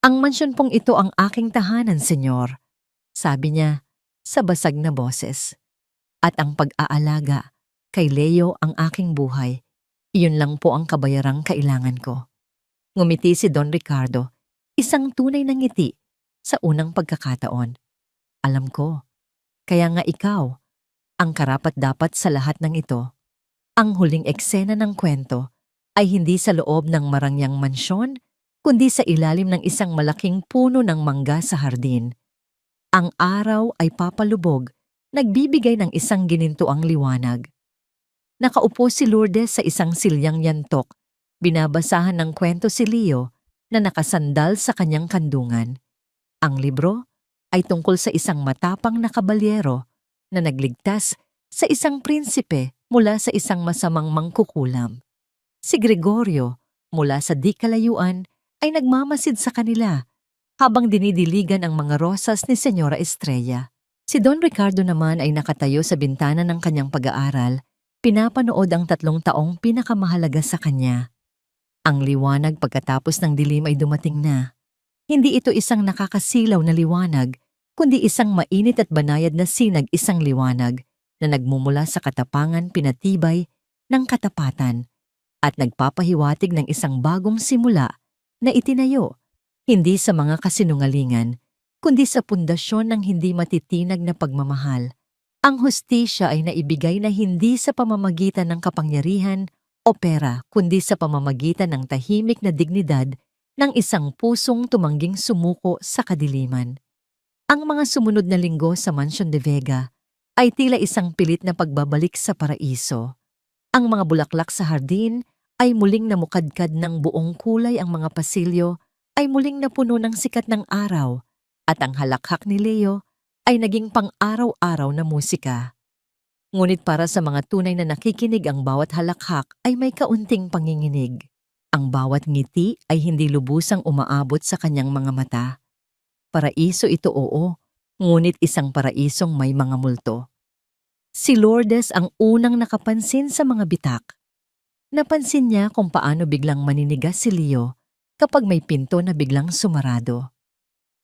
S1: "Ang mansyon pong ito ang aking tahanan, senyor," sabi niya sa basag na boses. "At ang pag-aalaga kay Leo ang aking buhay. Iyon lang po ang kabayarang kailangan ko." Ngumiti si Don Ricardo, isang tunay na ngiti sa unang pagkakataon. "Alam ko. Kaya nga ikaw ang karapat-dapat sa lahat ng ito." Ang huling eksena ng kwento ay hindi sa loob ng marangyang mansyon, kundi sa ilalim ng isang malaking puno ng mangga sa hardin. Ang araw ay papalubog, nagbibigay ng isang ginintuang liwanag. Nakaupo si Lourdes sa isang silyang yantok, binabasahan ng kwento si Leo na nakasandal sa kanyang kandungan. Ang libro ay tungkol sa isang matapang na kabalyero na nagligtas sa isang prinsipe mula sa isang masamang mangkukulam. Si Gregorio, mula sa di kalayuan, ay nagmamasid sa kanila habang dinidiligan ang mga rosas ni Senyora Estrella. Si Don Ricardo naman ay nakatayo sa bintana ng kanyang pag-aaral, pinapanood ang 3 taong pinakamahalaga sa kanya. Ang liwanag pagkatapos ng dilim ay dumating na. Hindi ito isang nakakasilaw na liwanag, kundi isang mainit at banayad na sinag, isang liwanag na nagmumula sa katapangan, pinatibay ng katapatan at nagpapahiwatig ng isang bagong simula na itinayo, hindi sa mga kasinungalingan, kundi sa pundasyon ng hindi matitinag na pagmamahal. Ang hustisya ay naibigay na hindi sa pamamagitan ng kapangyarihan o pera, kundi sa pamamagitan ng tahimik na dignidad ng isang pusong tumangging sumuko sa kadiliman. Ang mga sumunod na linggo sa Mansion de Vega ay tila isang pilit na pagbabalik sa paraiso. Ang mga bulaklak sa hardin ay muling namukadkad ng buong kulay, ang mga pasilyo ay muling napuno ng sikat ng araw, at ang halakhak ni Leo ay naging pang-araw-araw na musika. Ngunit para sa mga tunay na nakikinig, ang bawat halakhak ay may kaunting panginginig. Ang bawat ngiti ay hindi lubusang umaabot sa kanyang mga mata. Paraiso ito, oo, ngunit isang paraisong may mga multo. Si Lourdes ang unang nakapansin sa mga bitak. Napansin niya kung paano biglang maninigas si Leo kapag may pinto na biglang sumarado.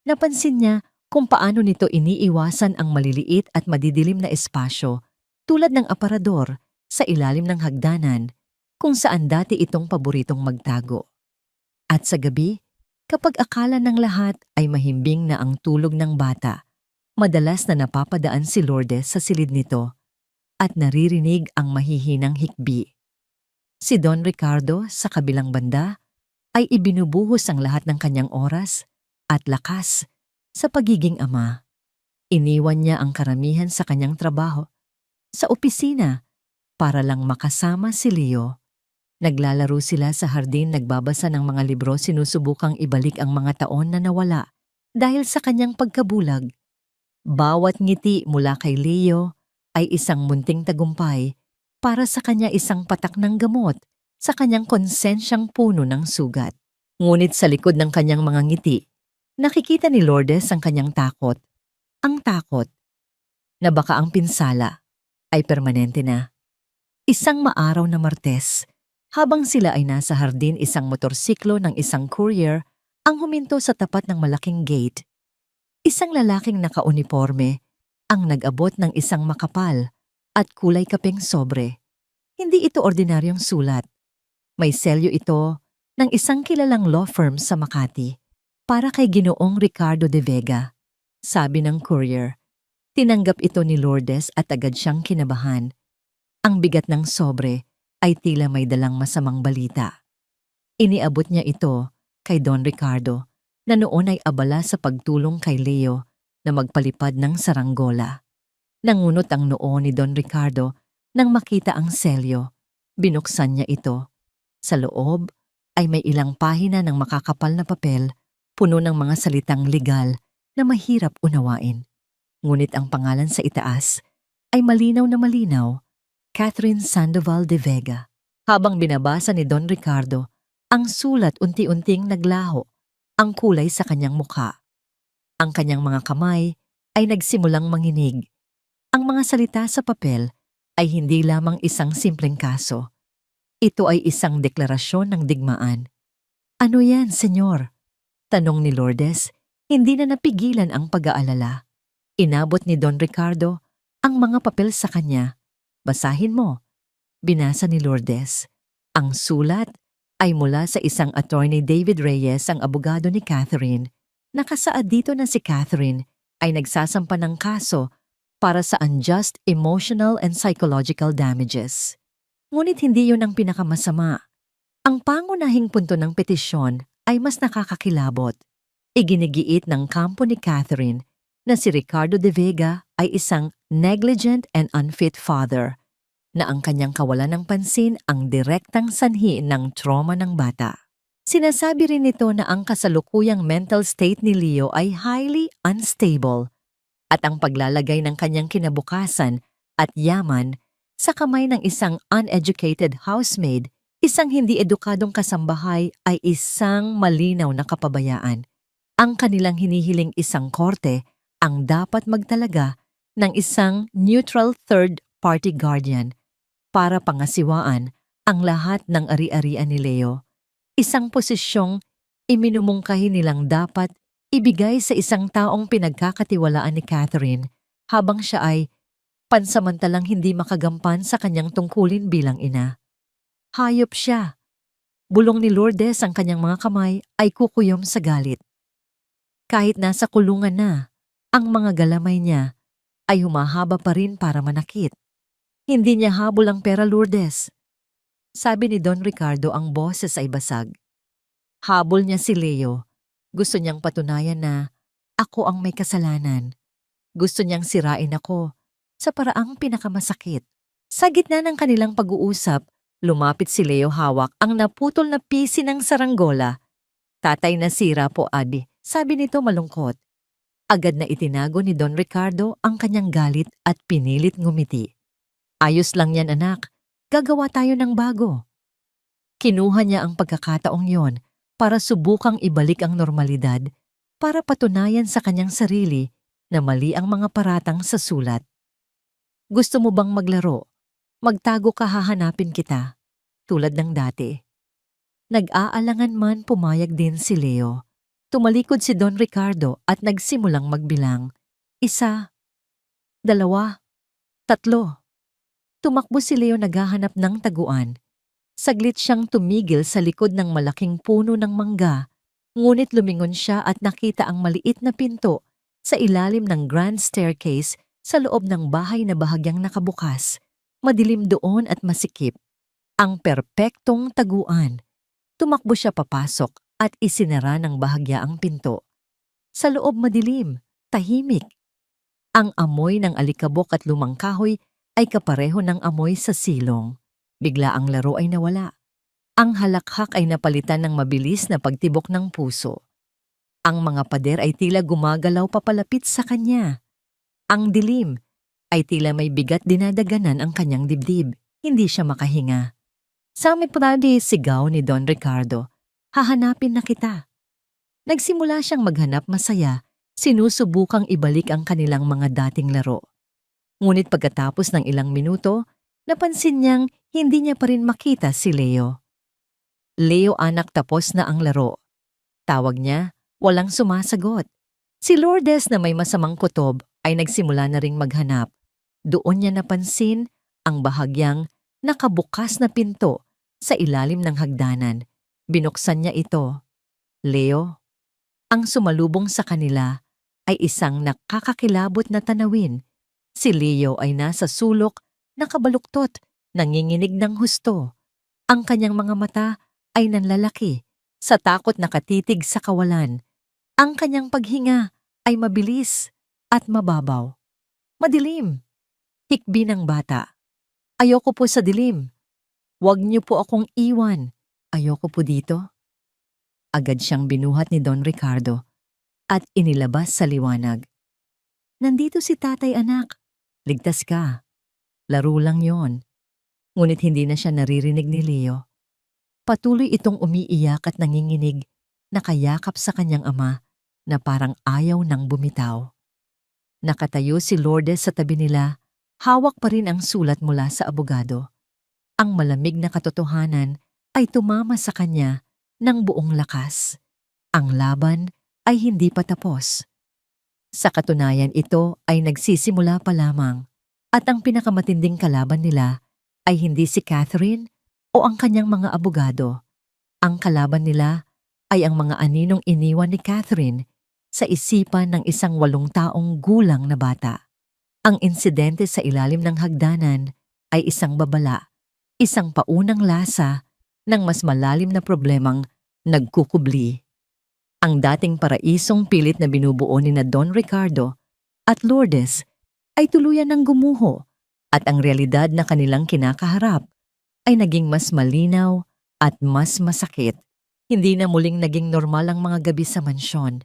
S1: Napansin niya kung paano nito iniiwasan ang maliliit at madidilim na espasyo tulad ng aparador sa ilalim ng hagdanan kung saan dati itong paboritong magtago. At sa gabi, kapag akala ng lahat ay mahimbing na ang tulog ng bata, madalas na napapadaan si Lourdes sa silid nito at naririnig ang mahihinang hikbi. Si Don Ricardo sa kabilang banda ay ibinubuhos ang lahat ng kanyang oras at lakas sa pagiging ama. Iniwan niya ang karamihan sa kanyang trabaho sa opisina para lang makasama si Leo. Naglalaro sila sa hardin, nagbabasa ng mga libro, sinusubukang ibalik ang mga taon na nawala dahil sa kanyang pagkabulag. Bawat ngiti mula kay Leo ay isang munting tagumpay para sa kanya, isang patak ng gamot sa kanyang konsensyang puno ng sugat. Ngunit sa likod ng kanyang mga ngiti, nakikita ni Lourdes ang kanyang takot. Ang takot na baka ang pinsala ay permanente na. Isang maaraw na Martes, habang sila ay nasa hardin, isang motorsiklo ng isang courier ang huminto sa tapat ng malaking gate. Isang lalaking nakauniforme ang nag-abot ng isang makapal at kulay kapeng sobre. Hindi ito ordinaryong sulat. May selyo ito ng isang kilalang law firm sa Makati para kay Ginoong Ricardo de Vega. Sabi ng courier, tinanggap ito ni Lourdes at agad siyang kinabahan. Ang bigat ng sobre ay tila may dalang masamang balita. Iniabot niya ito kay Don Ricardo na noon ay abala sa pagtulong kay Leo na magpalipad ng saranggola. Nangunot ang noo ni Don Ricardo nang makita ang selyo. Binuksan niya ito. Sa loob ay may ilang pahina ng makakapal na papel, puno ng mga salitang legal na mahirap unawain. Ngunit ang pangalan sa itaas ay malinaw na malinaw, Catherine Sandoval de Vega. Habang binabasa ni Don Ricardo, ang sulat unti-unting naglaho ang kulay sa kanyang mukha. Ang kanyang mga kamay ay nagsimulang manginig. Ang mga salita sa papel ay hindi lamang isang simpleng kaso. Ito ay isang deklarasyon ng digmaan. Ano yan, senyor? Tanong ni Lourdes, hindi na napigilan ang pag-aalala. Inabot ni Don Ricardo ang mga papel sa kanya. Basahin mo. Binasa ni Lourdes. Ang sulat ay mula sa isang attorney, David Reyes, ang abogado ni Catherine. Nakasaad dito na si Catherine ay nagsasampa ng kaso para sa unjust emotional and psychological damages. Ngunit hindi yun ang pinakamasama. Ang pangunahing punto ng petisyon ay mas nakakakilabot. Iginigiit ng kampo ni Catherine na si Ricardo de Vega ay isang negligent and unfit father, na ang kanyang kawalan ng pansin ang direktang sanhi ng trauma ng bata. Sinasabi rin nito na ang kasalukuyang mental state ni Leo ay highly unstable at ang paglalagay ng kanyang kinabukasan at yaman sa kamay ng isang uneducated housemaid, isang hindi edukadong kasambahay, ay isang malinaw na kapabayaan. Ang kanilang hinihiling isang korte ang dapat magtalaga ng isang neutral third-party guardian para pangasiwaan ang lahat ng ari-arian ni Leo. Isang posisyong iminumungkahi nilang dapat ibigay sa isang taong pinagkakatiwalaan ni Catherine habang siya ay pansamantalang hindi makagampan sa kanyang tungkulin bilang ina. Hayop siya. Bulong ni Lourdes, ang kanyang mga kamay ay kukuyom sa galit. Kahit nasa kulungan na, ang mga galamay niya ay humahaba pa rin para manakit. Hindi niya habol ang pera, Lourdes. Sabi ni Don Ricardo, ang boses ay basag. Habol niya si Leo. Gusto niyang patunayan na ako ang may kasalanan. Gusto niyang sirain ako sa paraang pinakamasakit. Sa gitna ng kanilang pag-uusap, lumapit si Leo, hawak ang naputol na pisi ng saranggola. Tatay, nasira po, Adi, sabi nito malungkot. Agad na itinago ni Don Ricardo ang kanyang galit at pinilit ngumiti. Ayos lang yan, anak. Gagawa tayo ng bago. Kinuha niya ang pagkakataong yon para subukang ibalik ang normalidad, para patunayan sa kanyang sarili na mali ang mga paratang sa sulat. Gusto mo bang maglaro? Magtago ka, hahanapin kita, tulad ng dati. Nag-aalangan man, pumayag din si Leo. Tumalikod si Don Ricardo at nagsimulang magbilang. 1, 2, 3. Tumakbo si Leo naghahanap ng taguan. Saglit siyang tumigil sa likod ng malaking puno ng mangga, ngunit lumingon siya at nakita ang maliit na pinto sa ilalim ng grand staircase sa loob ng bahay na bahagyang nakabukas. Madilim doon at masikip. Ang perpektong taguan. Tumakbo siya papasok at isinara ng bahagya ang pinto. Sa loob madilim, tahimik. Ang amoy ng alikabok at lumang kahoy ay kapareho ng amoy sa silong. Bigla ang laro ay nawala. Ang halakhak ay napalitan ng mabilis na pagtibok ng puso. Ang mga pader ay tila gumagalaw papalapit sa kanya. Ang dilim ay tila may bigat dinadaganan ang kanyang dibdib. Hindi siya makahinga. Sami pradi, sigaw ni Don Ricardo. Hahanapin na kita. Nagsimula siyang maghanap masaya, sinusubukang ibalik ang kanilang mga dating laro. Ngunit pagkatapos ng ilang minuto, napansin niyang hindi niya pa rin makita si Leo. Leo, anak, tapos na ang laro. Tawag niya, walang sumasagot. Si Lourdes na may masamang kutob ay nagsimula na ring maghanap. Doon niya napansin ang bahagyang nakabukas na pinto sa ilalim ng hagdanan. Binuksan niya ito. Leo, ang sumalubong sa kanila ay isang nakakakilabot na tanawin. Si Leo ay nasa sulok, nakabaluktot, nanginginig ng husto. Ang kanyang mga mata ay nanlalaki, sa takot nakatitig sa kawalan. Ang kanyang paghinga ay mabilis at mababaw. Madilim. Hikbi ng bata. Ayoko po sa dilim. Huwag niyo po akong iwan. Ayoko po dito. Agad siyang binuhat ni Don Ricardo at inilabas sa liwanag. Nandito si tatay, anak. Ligtas ka. Laro lang yon. Ngunit hindi na siya naririnig ni Leo. Patuloy itong umiiyak at nanginginig, nakayakap sa kanyang ama na parang ayaw nang bumitaw. Nakatayo si Lourdes sa tabi nila, hawak pa rin ang sulat mula sa abogado. Ang malamig na katotohanan ay tumama sa kanya ng buong lakas. Ang laban ay hindi pa tapos. Sa katunayan, ito ay nagsisimula pa lamang at ang pinakamatinding kalaban nila ay hindi si Catherine o ang kanyang mga abogado. Ang kalaban nila ay ang mga aninong iniwan ni Catherine sa isipan ng isang 8 taong gulang na bata. Ang insidente sa ilalim ng hagdanan ay isang babala, isang paunang lasa ng mas malalim na problemang nagkukubli. Ang dating paraisong pilit na binubuo ni na Don Ricardo at Lourdes ay tuluyan ng gumuho at ang realidad na kanilang kinakaharap ay naging mas malinaw at mas masakit. Hindi na muling naging normal ang mga gabi sa mansyon.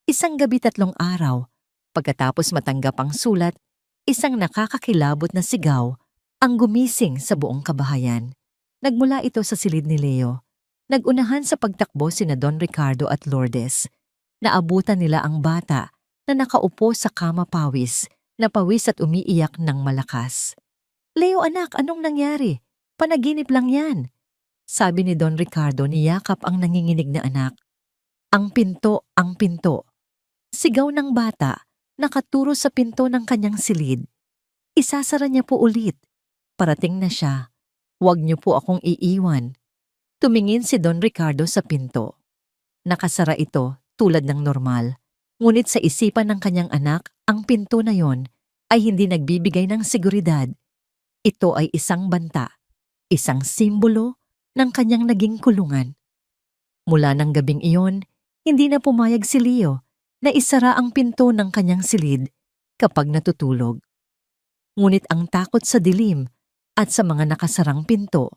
S1: Isang gabi 3 araw. Pagkatapos matanggap ang sulat, isang nakakakilabot na sigaw ang gumising sa buong kabahayan. Nagmula ito sa silid ni Leo. Nagunahan sa pagtakbo sina Don Ricardo at Lourdes. Naabutan nila ang bata na nakaupo sa kama pawis, na pawis at umiiyak ng malakas. Leo, anak, anong nangyari? Panaginip lang yan. Sabi ni Don Ricardo, niyakap ang nanginginig na anak. Ang pinto, ang pinto. Sigaw ng bata, nakaturo sa pinto ng kanyang silid. Isasara niya po ulit. Parating na siya. Huwag niyo po akong iiwan. Tumingin si Don Ricardo sa pinto. Nakasara ito tulad ng normal. Ngunit sa isipan ng kanyang anak, ang pinto na yon ay hindi nagbibigay ng seguridad. Ito ay isang banta, isang simbolo ng kanyang naging kulungan. Mula ng gabing iyon, hindi na pumayag si Leo na isara ang pinto ng kanyang silid kapag natutulog. Ngunit ang takot sa dilim at sa mga nakasarang pinto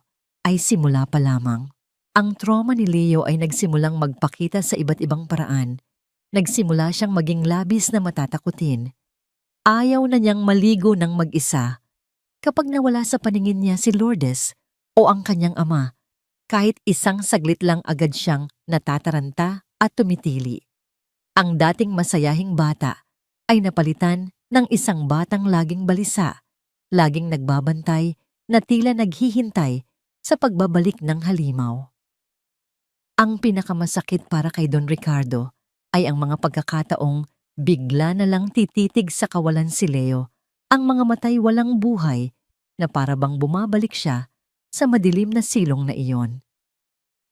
S1: ay simula pa lamang. Ang trauma ni Leo ay nagsimulang magpakita sa iba't ibang paraan. Nagsimula siyang maging labis na matatakutin. Ayaw na niyang maligo ng mag-isa. Kapag nawala sa paningin niya si Lourdes o ang kanyang ama, Kahit isang saglit lang agad siyang natataranta at tumitili. Ang dating masayahing bata ay napalitan ng isang batang laging balisa, laging nagbabantay na tila naghihintay sa pagbabalik ng halimaw. Ang pinakamasakit para kay Don Ricardo ay ang mga pagkakataong bigla na lang tititig sa kawalan si Leo, ang mga matay walang buhay na para bang bumabalik siya sa madilim na silong na iyon.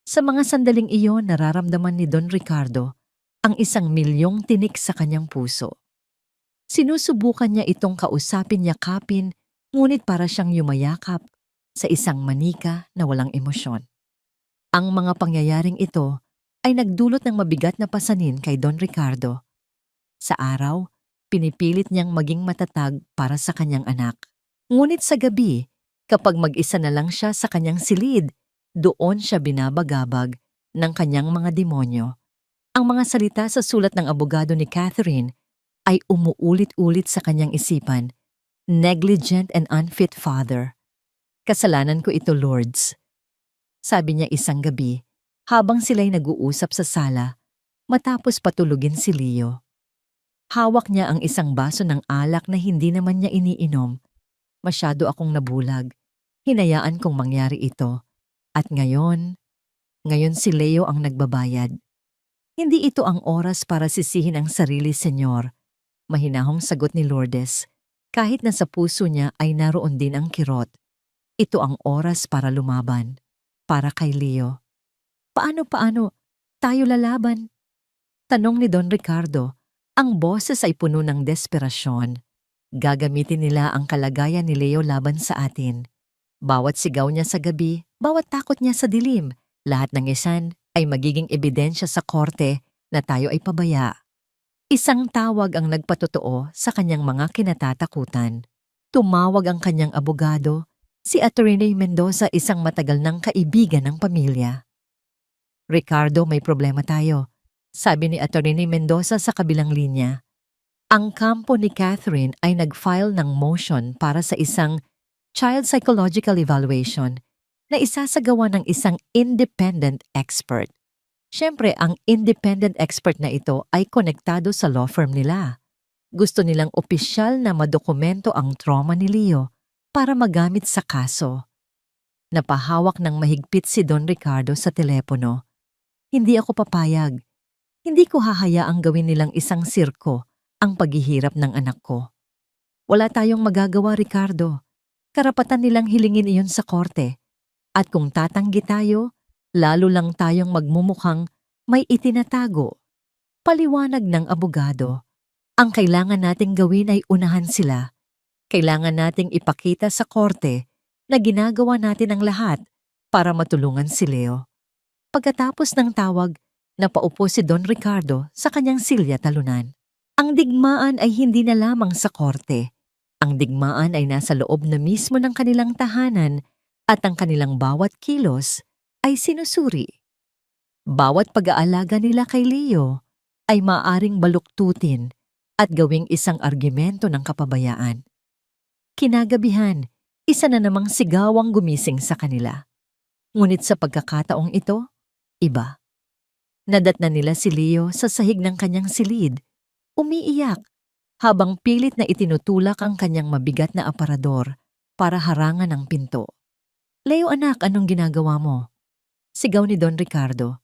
S1: Sa mga sandaling iyon nararamdaman ni Don Ricardo ang 1,000,000 tinik sa kanyang puso. Sinusubukan niya itong kausapin yakapin, ngunit para siyang yumayakap sa isang manika na walang emosyon. Ang mga pangyayaring ito ay nagdulot ng mabigat na pasanin kay Don Ricardo. Sa araw, pinipilit niyang maging matatag para sa kanyang anak. Ngunit sa gabi, kapag mag-isa na lang siya sa kanyang silid, doon siya binabagabag ng kanyang mga demonyo. Ang mga salita sa sulat ng abogado ni Catherine ay umuulit-ulit sa kanyang isipan, negligent and unfit father. Kasalanan ko ito, Lords. Sabi niya isang gabi, habang sila'y nag-uusap sa sala, matapos patulugin si Leo. Hawak niya ang isang baso ng alak na hindi naman niya iniinom. Masyado akong nabulag. Hinayaan kong mangyari ito. At ngayon si Leo ang nagbabayad. Hindi ito ang oras para sisihin ang sarili, Senyor. Mahinahong sagot ni Lourdes, kahit na sa puso niya ay naroon din ang kirot. Ito ang oras para lumaban. Para kay Leo. Paano? Tayo lalaban? Tanong ni Don Ricardo. Ang boses ay puno ng desperasyon. Gagamitin nila ang kalagayan ni Leo laban sa atin. Bawat sigaw niya sa gabi, bawat takot niya sa dilim, lahat ng isan ay magiging ebidensya sa korte na tayo ay pabaya. Isang tawag ang nagpatotoo sa kanyang mga kinatatakutan. Tumawag ang kanyang abogado, si Attorney Mendoza, isang matagal ng kaibigan ng pamilya. Ricardo, may problema tayo, sabi ni Attorney Mendoza sa kabilang linya. Ang kampo ni Catherine ay nag-file ng motion para sa isang child psychological evaluation na isasagawa ng isang independent expert. Siyempre, ang independent expert na ito ay konektado sa law firm nila. Gusto nilang opisyal na madokumento ang trauma ni Leo para magamit sa kaso. Napahawak ng mahigpit si Don Ricardo sa telepono. Hindi ako papayag. Hindi ko hahayaang gawin nilang isang sirko ang paghihirap ng anak ko. Wala tayong magagawa, Ricardo. Karapatan nilang hilingin iyon sa korte. At kung tatanggi tayo, lalo lang tayong magmumukhang may itinatago. Paliwanag ng abogado. Ang kailangan nating gawin ay unahan sila. Kailangan nating ipakita sa korte na ginagawa natin ang lahat para matulungan si Leo. Pagkatapos ng tawag, napaupo si Don Ricardo sa kanyang silya talunan. Ang digmaan ay hindi na lamang sa korte. Ang digmaan ay nasa loob na mismo ng kanilang tahanan at ang kanilang bawat kilos ay sinusuri. Bawat pag-aalaga nila kay Leo ay maaaring baluktutin at gawing isang argumento ng kapabayaan. Kinagabihan, isa na namang sigawang gumising sa kanila. Ngunit sa pagkakataong ito, iba. Nadatnan nila si Leo sa sahig ng kanyang silid, umiiyak, habang pilit na itinutulak ang kanyang mabigat na aparador para harangan ang pinto. Leo, anak, anong ginagawa mo? Sigaw ni Don Ricardo,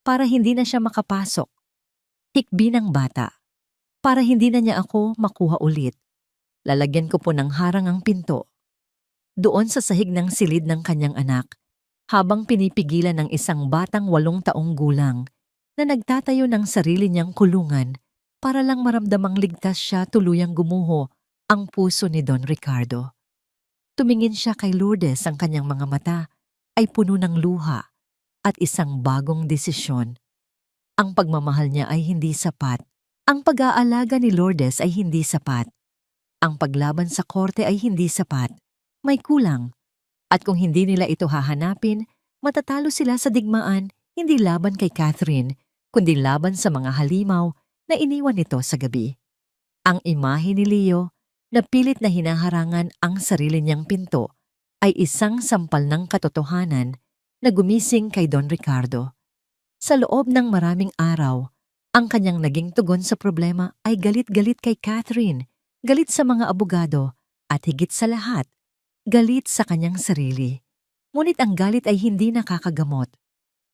S1: para hindi na siya makapasok. Hikbi ng bata, para hindi na niya ako makuha ulit. Lalagyan ko po ng harang ang pinto. Doon sa sahig ng silid ng kanyang anak, habang pinipigilan ng isang batang 8 taong gulang na nagtatayo ng sarili niyang kulungan para lang maramdamang ligtas siya, tuluyang gumuho ang puso ni Don Ricardo. Tumingin siya kay Lourdes, ang kanyang mga mata ay puno ng luha at isang bagong desisyon. Ang pagmamahal niya ay hindi sapat. Ang pag-aalaga ni Lourdes ay hindi sapat. Ang paglaban sa korte ay hindi sapat. May kulang. At kung hindi nila ito hahanapin, matatalo sila sa digmaan, hindi laban kay Catherine, kundi laban sa mga halimaw na iniwan nito sa gabi. Ang imahe ni Leo, na pilit na hinaharangan ang sarili niyang pinto, ay isang sampal ng katotohanan na gumising kay Don Ricardo. Sa loob ng maraming araw, ang kanyang naging tugon sa problema ay galit-galit kay Catherine, galit sa mga abogado, at higit sa lahat, galit sa kanyang sarili. Ngunit ang galit ay hindi nakakagamot.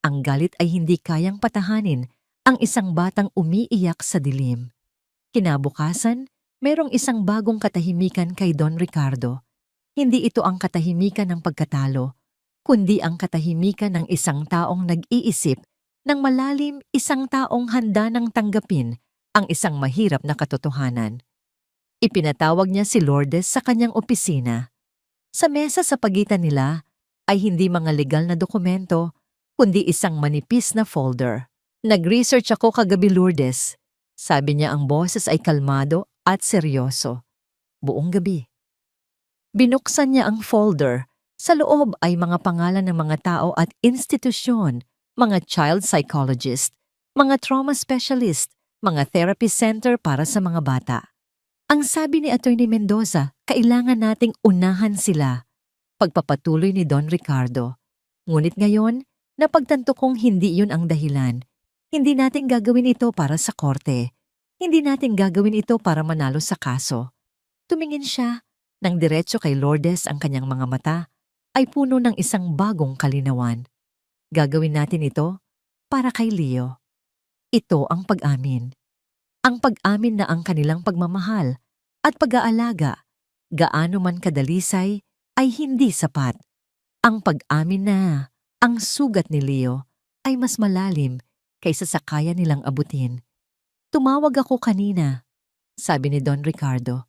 S1: Ang galit ay hindi kayang patahanin ang isang batang umiiyak sa dilim. Kinabukasan, merong isang bagong katahimikan kay Don Ricardo. Hindi ito ang katahimikan ng pagkatalo, kundi ang katahimikan ng isang taong nag-iisip ng malalim, isang taong handa nang tanggapin ang isang mahirap na katotohanan. Ipinatawag niya si Lourdes sa kanyang opisina. Sa mesa sa pagitan nila ay hindi mga legal na dokumento, kundi isang manipis na folder. Nag-research ako kagabi, Lourdes. Sabi niya, ang boses ay kalmado at seryoso. Buong gabi. Binuksan niya ang folder. Sa loob ay mga pangalan ng mga tao at institusyon, mga child psychologist, mga trauma specialist, mga therapy center para sa mga bata. Ang sabi ni Attorney Mendoza, kailangan nating unahan sila. Pagpapatuloy ni Don Ricardo. Ngunit ngayon, napagtanto kong hindi yun ang dahilan. Hindi natin gagawin ito para sa korte. Hindi natin gagawin ito para manalo sa kaso. Tumingin siya nang diretso kay Lourdes, ang kanyang mga mata ay puno ng isang bagong kalinawan. Gagawin natin ito para kay Leo. Ito ang pag-amin. Ang pag-amin na ang kanilang pagmamahal at pag-aalaga, gaano man kadalisay, ay hindi sapat. Ang pag-amin na ang sugat ni Leo ay mas malalim kaysa sa kaya nilang abutin. Tumawag ako kanina, sabi ni Don Ricardo,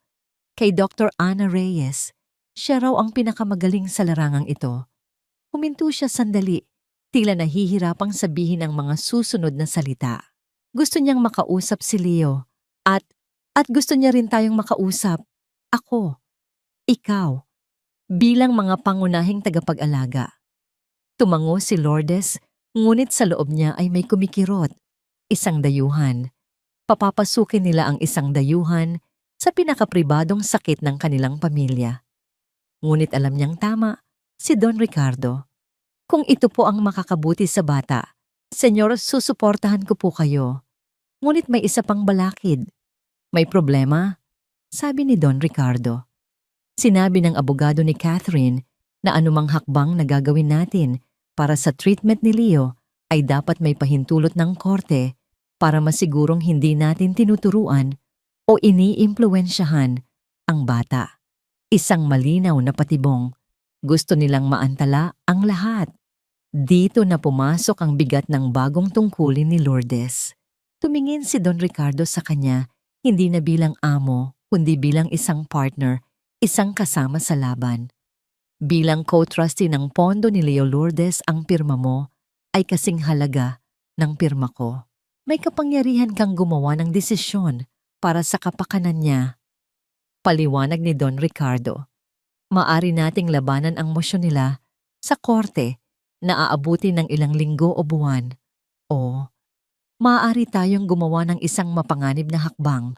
S1: kay Dr. Ana Reyes. Siya raw ang pinakamagaling sa larangang ito. Huminto siya sandali, tila nahihirapang sabihin ang mga susunod na salita. Gusto niyang makausap si Leo at gusto niya rin tayong makausap. Ako, ikaw, bilang mga pangunahing tagapag-alaga. Tumango si Lourdes, ngunit sa loob niya ay may kumikirot. Isang dayuhan. Papapasukin nila ang isang dayuhan sa pinakapribadong sakit ng kanilang pamilya. Ngunit alam niyang tama si Don Ricardo. Kung ito po ang makakabuti sa bata, Senyor, susuportahan ko po kayo. Ngunit may isa pang balakid. May problema? Sabi ni Don Ricardo. Sinabi ng abogado ni Catherine na anumang hakbang na gagawin natin para sa treatment ni Leo ay dapat may pahintulot ng korte para masigurong hindi natin tinuturuan o iniimpluwensyahan ang bata. Isang malinaw na patibong. Gusto nilang maantala ang lahat. Dito na pumasok ang bigat ng bagong tungkulin ni Lourdes. Tumingin si Don Ricardo sa kanya, hindi na bilang amo, kundi bilang isang partner, isang kasama sa laban. Bilang co-trustee ng pondo ni Leo Lourdes, ang pirma mo ay kasing halaga ng pirma ko. May kapangyarihan kang gumawa ng desisyon para sa kapakanan niya. Paliwanag ni Don Ricardo. Maari nating labanan ang mosyon nila sa korte na aabuti ng ilang linggo o buwan. O, maaari tayong gumawa ng isang mapanganib na hakbang.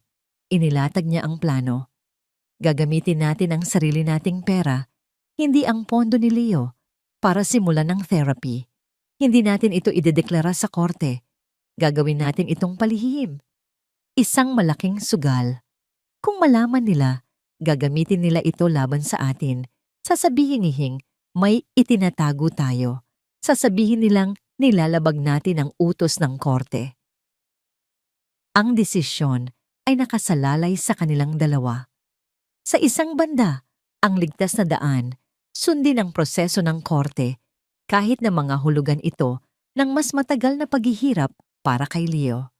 S1: Inilatag niya ang plano. Gagamitin natin ang sarili nating pera, hindi ang pondo ni Leo, para simulan ng therapy. Hindi natin ito idedeklara sa korte. Gagawin natin itong palihim. Isang malaking sugal. Kung malaman nila, gagamitin nila ito laban sa atin. Sasabihin nihing may itinatago tayo. Sasabihin nilang nilalabag natin ang utos ng korte. Ang desisyon ay nakasalalay sa kanilang dalawa. Sa isang banda, ang ligtas na daan, sundin ang proseso ng korte, kahit na mga hulugan ito ng mas matagal na paghihirap para kay Leo.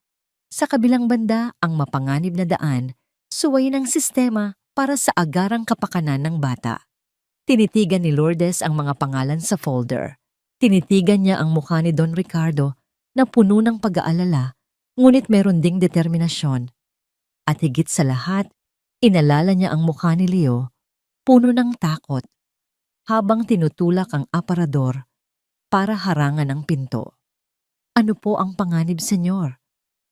S1: Sa kabilang banda, ang mapanganib na daan, suwayin ang sistema para sa agarang kapakanan ng bata. Tinitigan ni Lourdes ang mga pangalan sa folder. Tinitigan niya ang mukha ni Don Ricardo na puno ng pag-aalala, ngunit meron ding determinasyon. At higit sa lahat, inalala niya ang mukha ni Leo, puno ng takot, habang tinutulak ang aparador para harangan ang pinto. Ano po ang panganib, Senyor?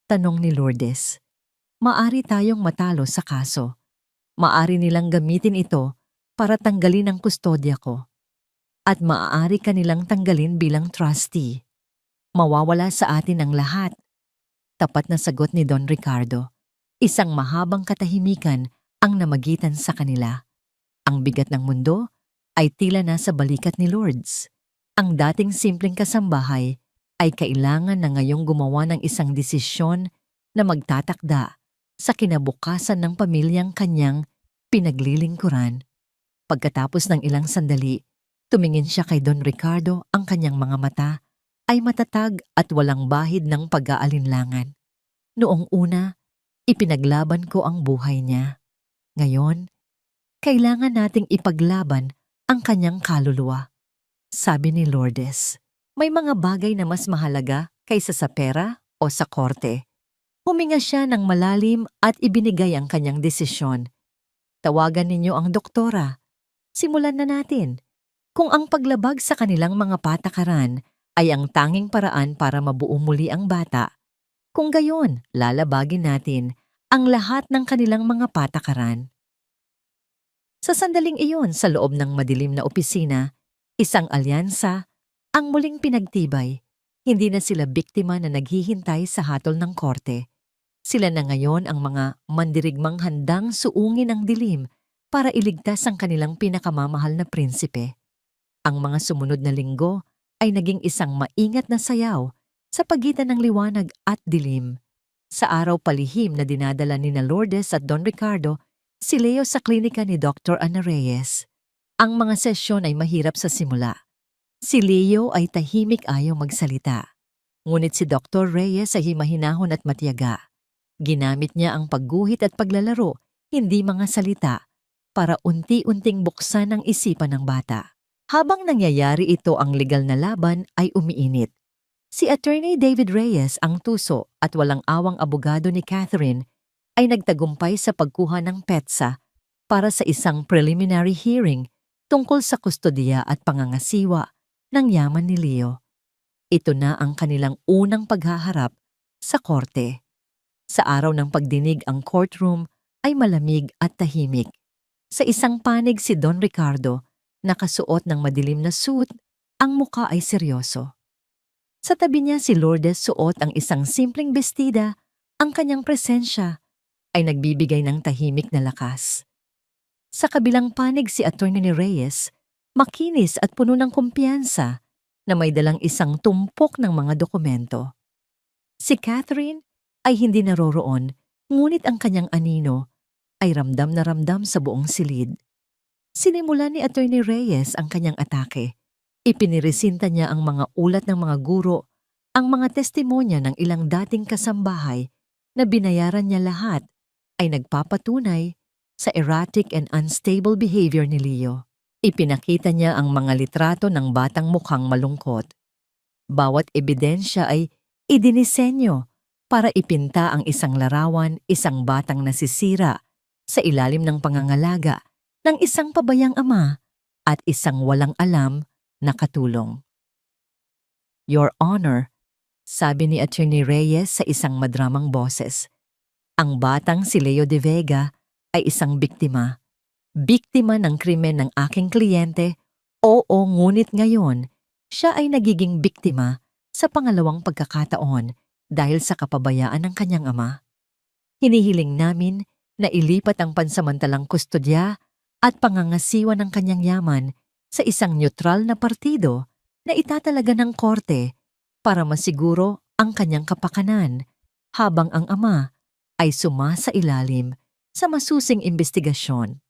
S1: Tanong ni Lourdes. Maari tayong matalo sa kaso. Maari nilang gamitin ito para tanggalin ang kustodya ko. at maaari ka nilang tanggalin bilang trustee. Mawawala sa atin ang lahat. Tapat na sagot ni Don Ricardo. Isang mahabang katahimikan ang namagitan sa kanila. Ang bigat ng mundo ay tila nasa balikat ni Lourdes. Ang dating simpleng kasambahay ay kailangan na ngayong gumawa ng isang desisyon na magtatakda sa kinabukasan ng pamilyang kanyang pinaglilingkuran. Pagkatapos ng ilang sandali, tumingin siya kay Don Ricardo. Ang kanyang mga mata ay matatag at walang bahid ng pag-aalinlangan. Noong una, ipinaglaban ko ang buhay niya. Ngayon, kailangan nating ipaglaban ang kanyang kaluluwa. Sabi ni Lourdes, may mga bagay na mas mahalaga kaysa sa pera o sa korte. Huminga siya ng malalim at ibinigay ang kanyang desisyon. Tawagan ninyo ang doktora. Simulan na natin. Kung ang paglabag sa kanilang mga patakaran ay ang tanging paraan para mabuo muli ang bata, kung gayon, lalabagin natin ang lahat ng kanilang mga patakaran. Sa sandaling iyon sa loob ng madilim na opisina, isang alyansa ang muling pinagtibay. Hindi na sila biktima na naghihintay sa hatol ng korte. Sila na ngayon ang mga mandirigmang handang suungin ang dilim para iligtas ang kanilang pinakamamahal na prinsipe. Ang mga sumunod na linggo ay naging isang maingat na sayaw sa pagitan ng liwanag at dilim. Sa araw palihim na dinadala ni Lourdes at Don Ricardo, si Leo sa klinika ni Dr. Ana Reyes. Ang mga sesyon ay mahirap sa simula. Si Leo ay tahimik, ayaw magsalita. Ngunit si Dr. Reyes ay himahinahon at matiyaga. Ginamit niya ang pagguhit at paglalaro, hindi mga salita, para unti-unting buksan ang isipan ng bata. Habang nangyayari ito, ang legal na laban ay umiinit. Si Attorney David Reyes, ang tuso at walang awang abogado ni Catherine, ay nagtagumpay sa pagkuha ng petsa para sa isang preliminary hearing tungkol sa kustodiya at pangangasiwa ng yaman ni Leo. Ito na ang kanilang unang paghaharap sa korte. Sa araw ng pagdinig, ang courtroom ay malamig at tahimik. Sa isang panig si Don Ricardo, nakasuot ng madilim na suit, ang muka ay seryoso. Sa tabi niya si Lourdes, suot ang isang simpleng bestida. Ang kanyang presensya ay nagbibigay ng tahimik na lakas. Sa kabilang panig si Attorney Reyes, makinis at puno ng kumpiyansa na may dalang isang tumpok ng mga dokumento. Si Catherine ay hindi naroroon, ngunit ang kanyang anino ay ramdam na ramdam sa buong silid. Sinimulan ni Attorney Reyes ang kanyang atake. Ipiniresinta niya ang mga ulat ng mga guro, ang mga testimonya ng ilang dating kasambahay na binayaran niya lahat ay nagpapatunay sa erratic and unstable behavior ni Leo. Ipinakita niya ang mga litrato ng batang mukhang malungkot. Bawat ebidensya ay idinisenyo para ipinta ang isang larawan, isang batang nasisira sa ilalim ng pangangalaga ng isang pabayang ama at isang walang alam na katulong. Your Honor, sabi ni Attorney Reyes sa isang madramang boses, ang batang si Leo de Vega ay isang biktima. Biktima ng krimen ng aking kliyente. Oo, ngunit ngayon, siya ay nagiging biktima sa pangalawang pagkakataon dahil sa kapabayaan ng kanyang ama. Hinihiling namin na ilipat ang pansamantalang kustodya at pangangasiwa ng kanyang yaman sa isang neutral na partido na itatalaga ng korte para masiguro ang kanyang kapakanan habang ang ama ay sumasailalim sa masusing imbestigasyon.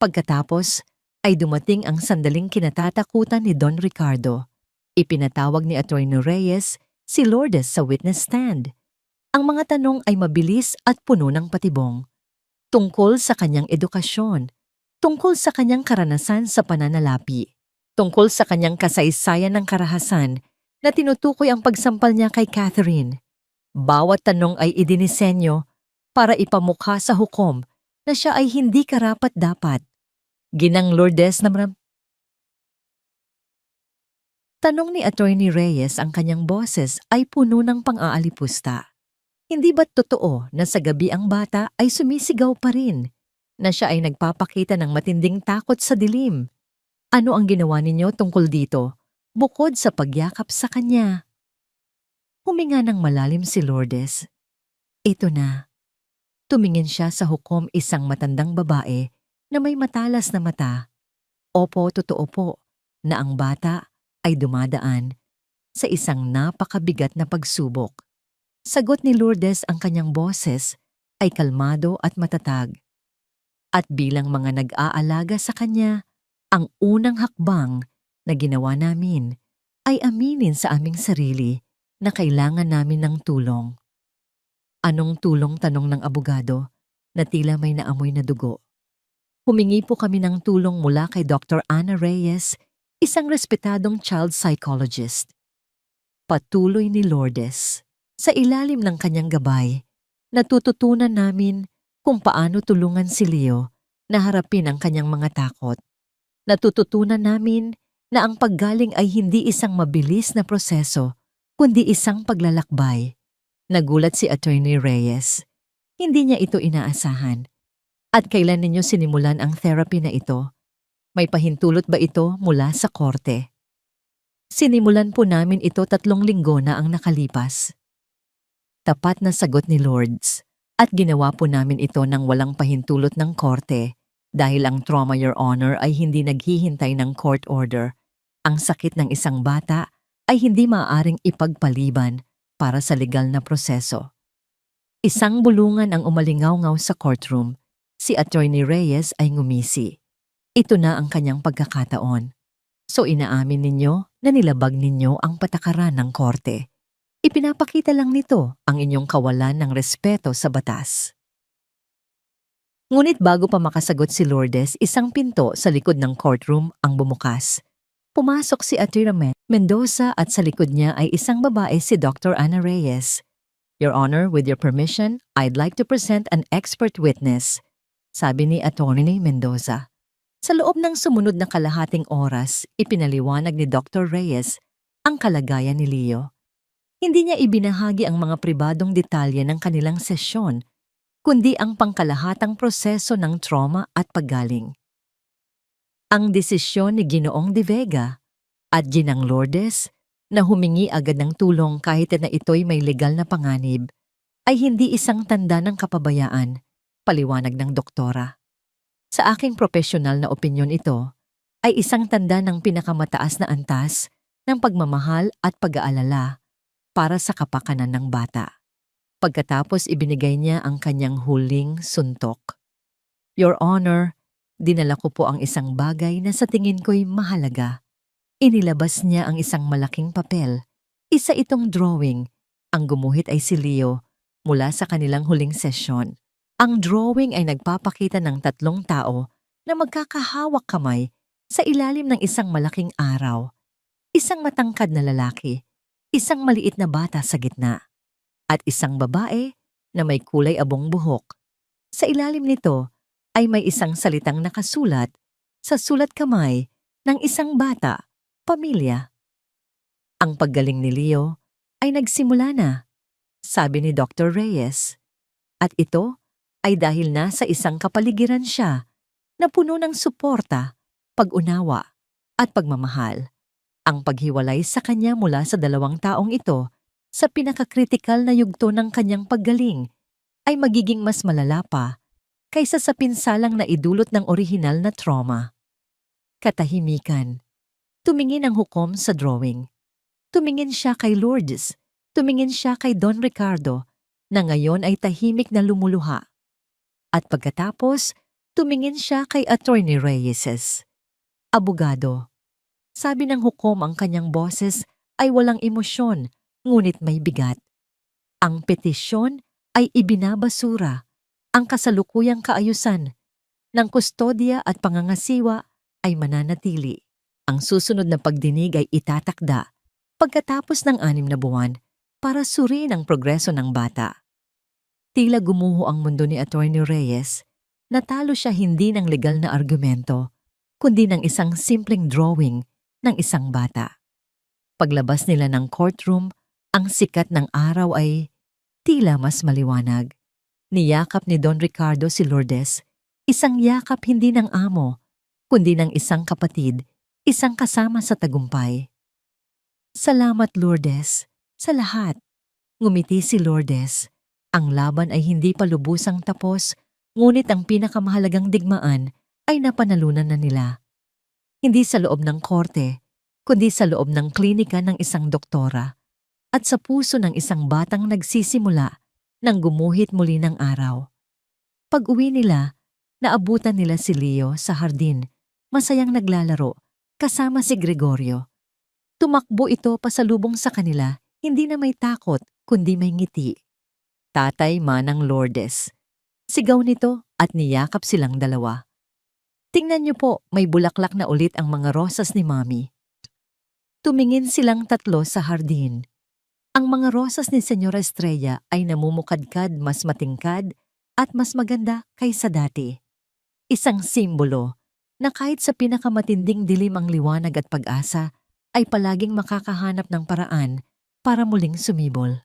S1: Pagkatapos ay dumating ang sandaling kinatatakutan ni Don Ricardo. Ipinatawag ni Attorney Reyes si Lourdes sa witness stand. Ang mga tanong ay mabilis at puno ng patibong. Tungkol sa kanyang edukasyon, tungkol sa kanyang karanasan sa pananalapi, tungkol sa kanyang kasaysayan ng karahasan na tinutukoy ang pagsampal niya kay Catherine. Bawat tanong ay idinisenyo para ipamukha sa hukom na siya ay hindi karapat-dapat. Ginang Lourdes na tanong ni Attorney Reyes, ang kanyang boses ay puno ng pang-aalipusta. Hindi ba't totoo na sa gabi ang bata ay sumisigaw pa rin, na siya ay nagpapakita ng matinding takot sa dilim? Ano ang ginawa ninyo tungkol dito, bukod sa pagyakap sa kanya? Huminga ng malalim si Lourdes. Ito na. Tumingin siya sa hukom isang matandang babae na may matalas na mata. Opo, totoo po na ang bata ay dumadaan sa isang napakabigat na pagsubok. Sagot ni Lourdes, ang kanyang boses ay kalmado at matatag. At bilang mga nag-aalaga sa kanya, ang unang hakbang na ginawa namin ay aminin sa aming sarili na kailangan namin ng tulong. Anong tulong, tanong ng abogado na tila may naamoy na dugo. Humingi po kami ng tulong mula kay Dr. Ana Reyes, isang respetadong child psychologist. Patuloy ni Lourdes. Sa ilalim ng kanyang gabay, natututunan namin kung paano tulungan si Leo na harapin ang kanyang mga takot. Natututunan namin na ang paggaling ay hindi isang mabilis na proseso, kundi isang paglalakbay. Nagulat si Attorney Reyes. Hindi niya ito inaasahan. At kailan ninyo sinimulan ang therapy na ito? May pahintulot ba ito mula sa korte? Sinimulan po namin ito 3 linggo na ang nakalipas. Tapat na sagot ni Lourdes, at ginawa po namin ito nang walang pahintulot ng korte dahil ang trauma, Your Honor, ay hindi naghihintay ng court order. Ang sakit ng isang bata ay hindi maaaring ipagpaliban para sa legal na proseso. Isang bulungan ang umalingaw-ngaw sa courtroom. Si Attorney Reyes ay ngumisi. Ito na ang kanyang pagkakataon. So inaamin ninyo na nilabag ninyo ang patakaran ng korte. Ipinapakita lang nito ang inyong kawalan ng respeto sa batas. Ngunit bago pa makasagot si Lourdes, isang pinto sa likod ng courtroom ang bumukas. Pumasok si Atty. Mendoza at sa likod niya ay isang babae, si Dr. Ana Reyes. Your Honor, with your permission, I'd like to present an expert witness, sabi ni Atty. Mendoza. Sa loob ng sumunod na kalahating oras, ipinaliwanag ni Dr. Reyes ang kalagayan ni Leo. Hindi niya ibinahagi ang mga pribadong detalye ng kanilang sesyon, kundi ang pangkalahatang proseso ng trauma at paggaling. Ang desisyon ni Ginoong De Vega at Ginang Lourdes na humingi agad ng tulong kahit na ito'y may legal na panganib ay hindi isang tanda ng kapabayaan, paliwanag ng doktora. Sa aking profesional na opinyon, ito ay isang tanda ng pinakamataas na antas ng pagmamahal at pag-aalala para sa kapakanan ng bata. Pagkatapos ibinigay niya ang kanyang huling suntok. Your Honor, dinala ko po ang isang bagay na sa tingin ko'y mahalaga. Inilabas niya ang isang malaking papel. Isa itong drawing. Ang gumuhit ay si Leo mula sa kanilang huling sesyon. Ang drawing ay nagpapakita ng 3 tao na magkakahawak kamay sa ilalim ng isang malaking araw. Isang matangkad na lalaki, isang maliit na bata sa gitna, at isang babae na may kulay abong buhok. Sa ilalim nito ay may isang salitang nakasulat sa sulat kamay ng isang bata, pamilya. Ang paggaling ni Leo ay nagsimula na, sabi ni Dr. Reyes. At ito ay dahil nasa isang kapaligiran siya na puno ng suporta, pag-unawa at pagmamahal. Ang paghiwalay sa kanya mula sa 2 taong ito sa pinakakritikal na yugto ng kanyang paggaling ay magiging mas malala pa kaysa sa pinsalang na idulot ng orihinal na trauma. Katahimikan. Tumingin ang hukom sa drawing. Tumingin siya kay Lourdes. Tumingin siya kay Don Ricardo na ngayon ay tahimik na lumuluha. At pagkatapos, tumingin siya kay Attorney Reyes. Abogado. Sabi ng hukom, ang kanyang boses ay walang emosyon, ngunit may bigat. Ang petisyon ay ibinabasura. Ang kasalukuyang kaayusan ng kustodya at pangangasiwa ay mananatili. Ang susunod na pagdinig ay itatakda pagkatapos ng 6 na buwan para suriin ang progreso ng bata. Tila gumuho ang mundo ni Attorney Reyes. Natalo siya hindi ng legal na argumento, kundi ng isang simpleng drawing ng isang bata. Paglabas nila ng courtroom, ang sikat ng araw ay tila mas maliwanag. Niyakap ni Don Ricardo si Lourdes, isang yakap hindi ng amo, kundi ng isang kapatid, isang kasama sa tagumpay. Salamat Lourdes, sa lahat. Ngumiti si Lourdes. Ang laban ay hindi pa lubusang tapos, ngunit ang pinakamahalagang digmaan ay napanalunan na nila. Hindi sa loob ng korte, kundi sa loob ng klinika ng isang doktora at sa puso ng isang batang nagsisimula nang gumuhit muli ng araw. Pag-uwi nila, naabutan nila si Leo sa hardin, masayang naglalaro, kasama si Gregorio. Tumakbo ito pasalubong sa kanila, hindi na may takot, kundi may ngiti. Tatay Manang Lourdes. Sigaw nito at niyakap silang dalawa. Tingnan niyo po, may bulaklak na ulit ang mga rosas ni Mami. Tumingin silang tatlo sa hardin. Ang mga rosas ni Señora Estrella ay namumukadkad mas matingkad at mas maganda kaysa dati. Isang simbolo na kahit sa pinakamatinding dilim ang liwanag at pag-asa, ay palaging makakahanap ng paraan para muling sumibol.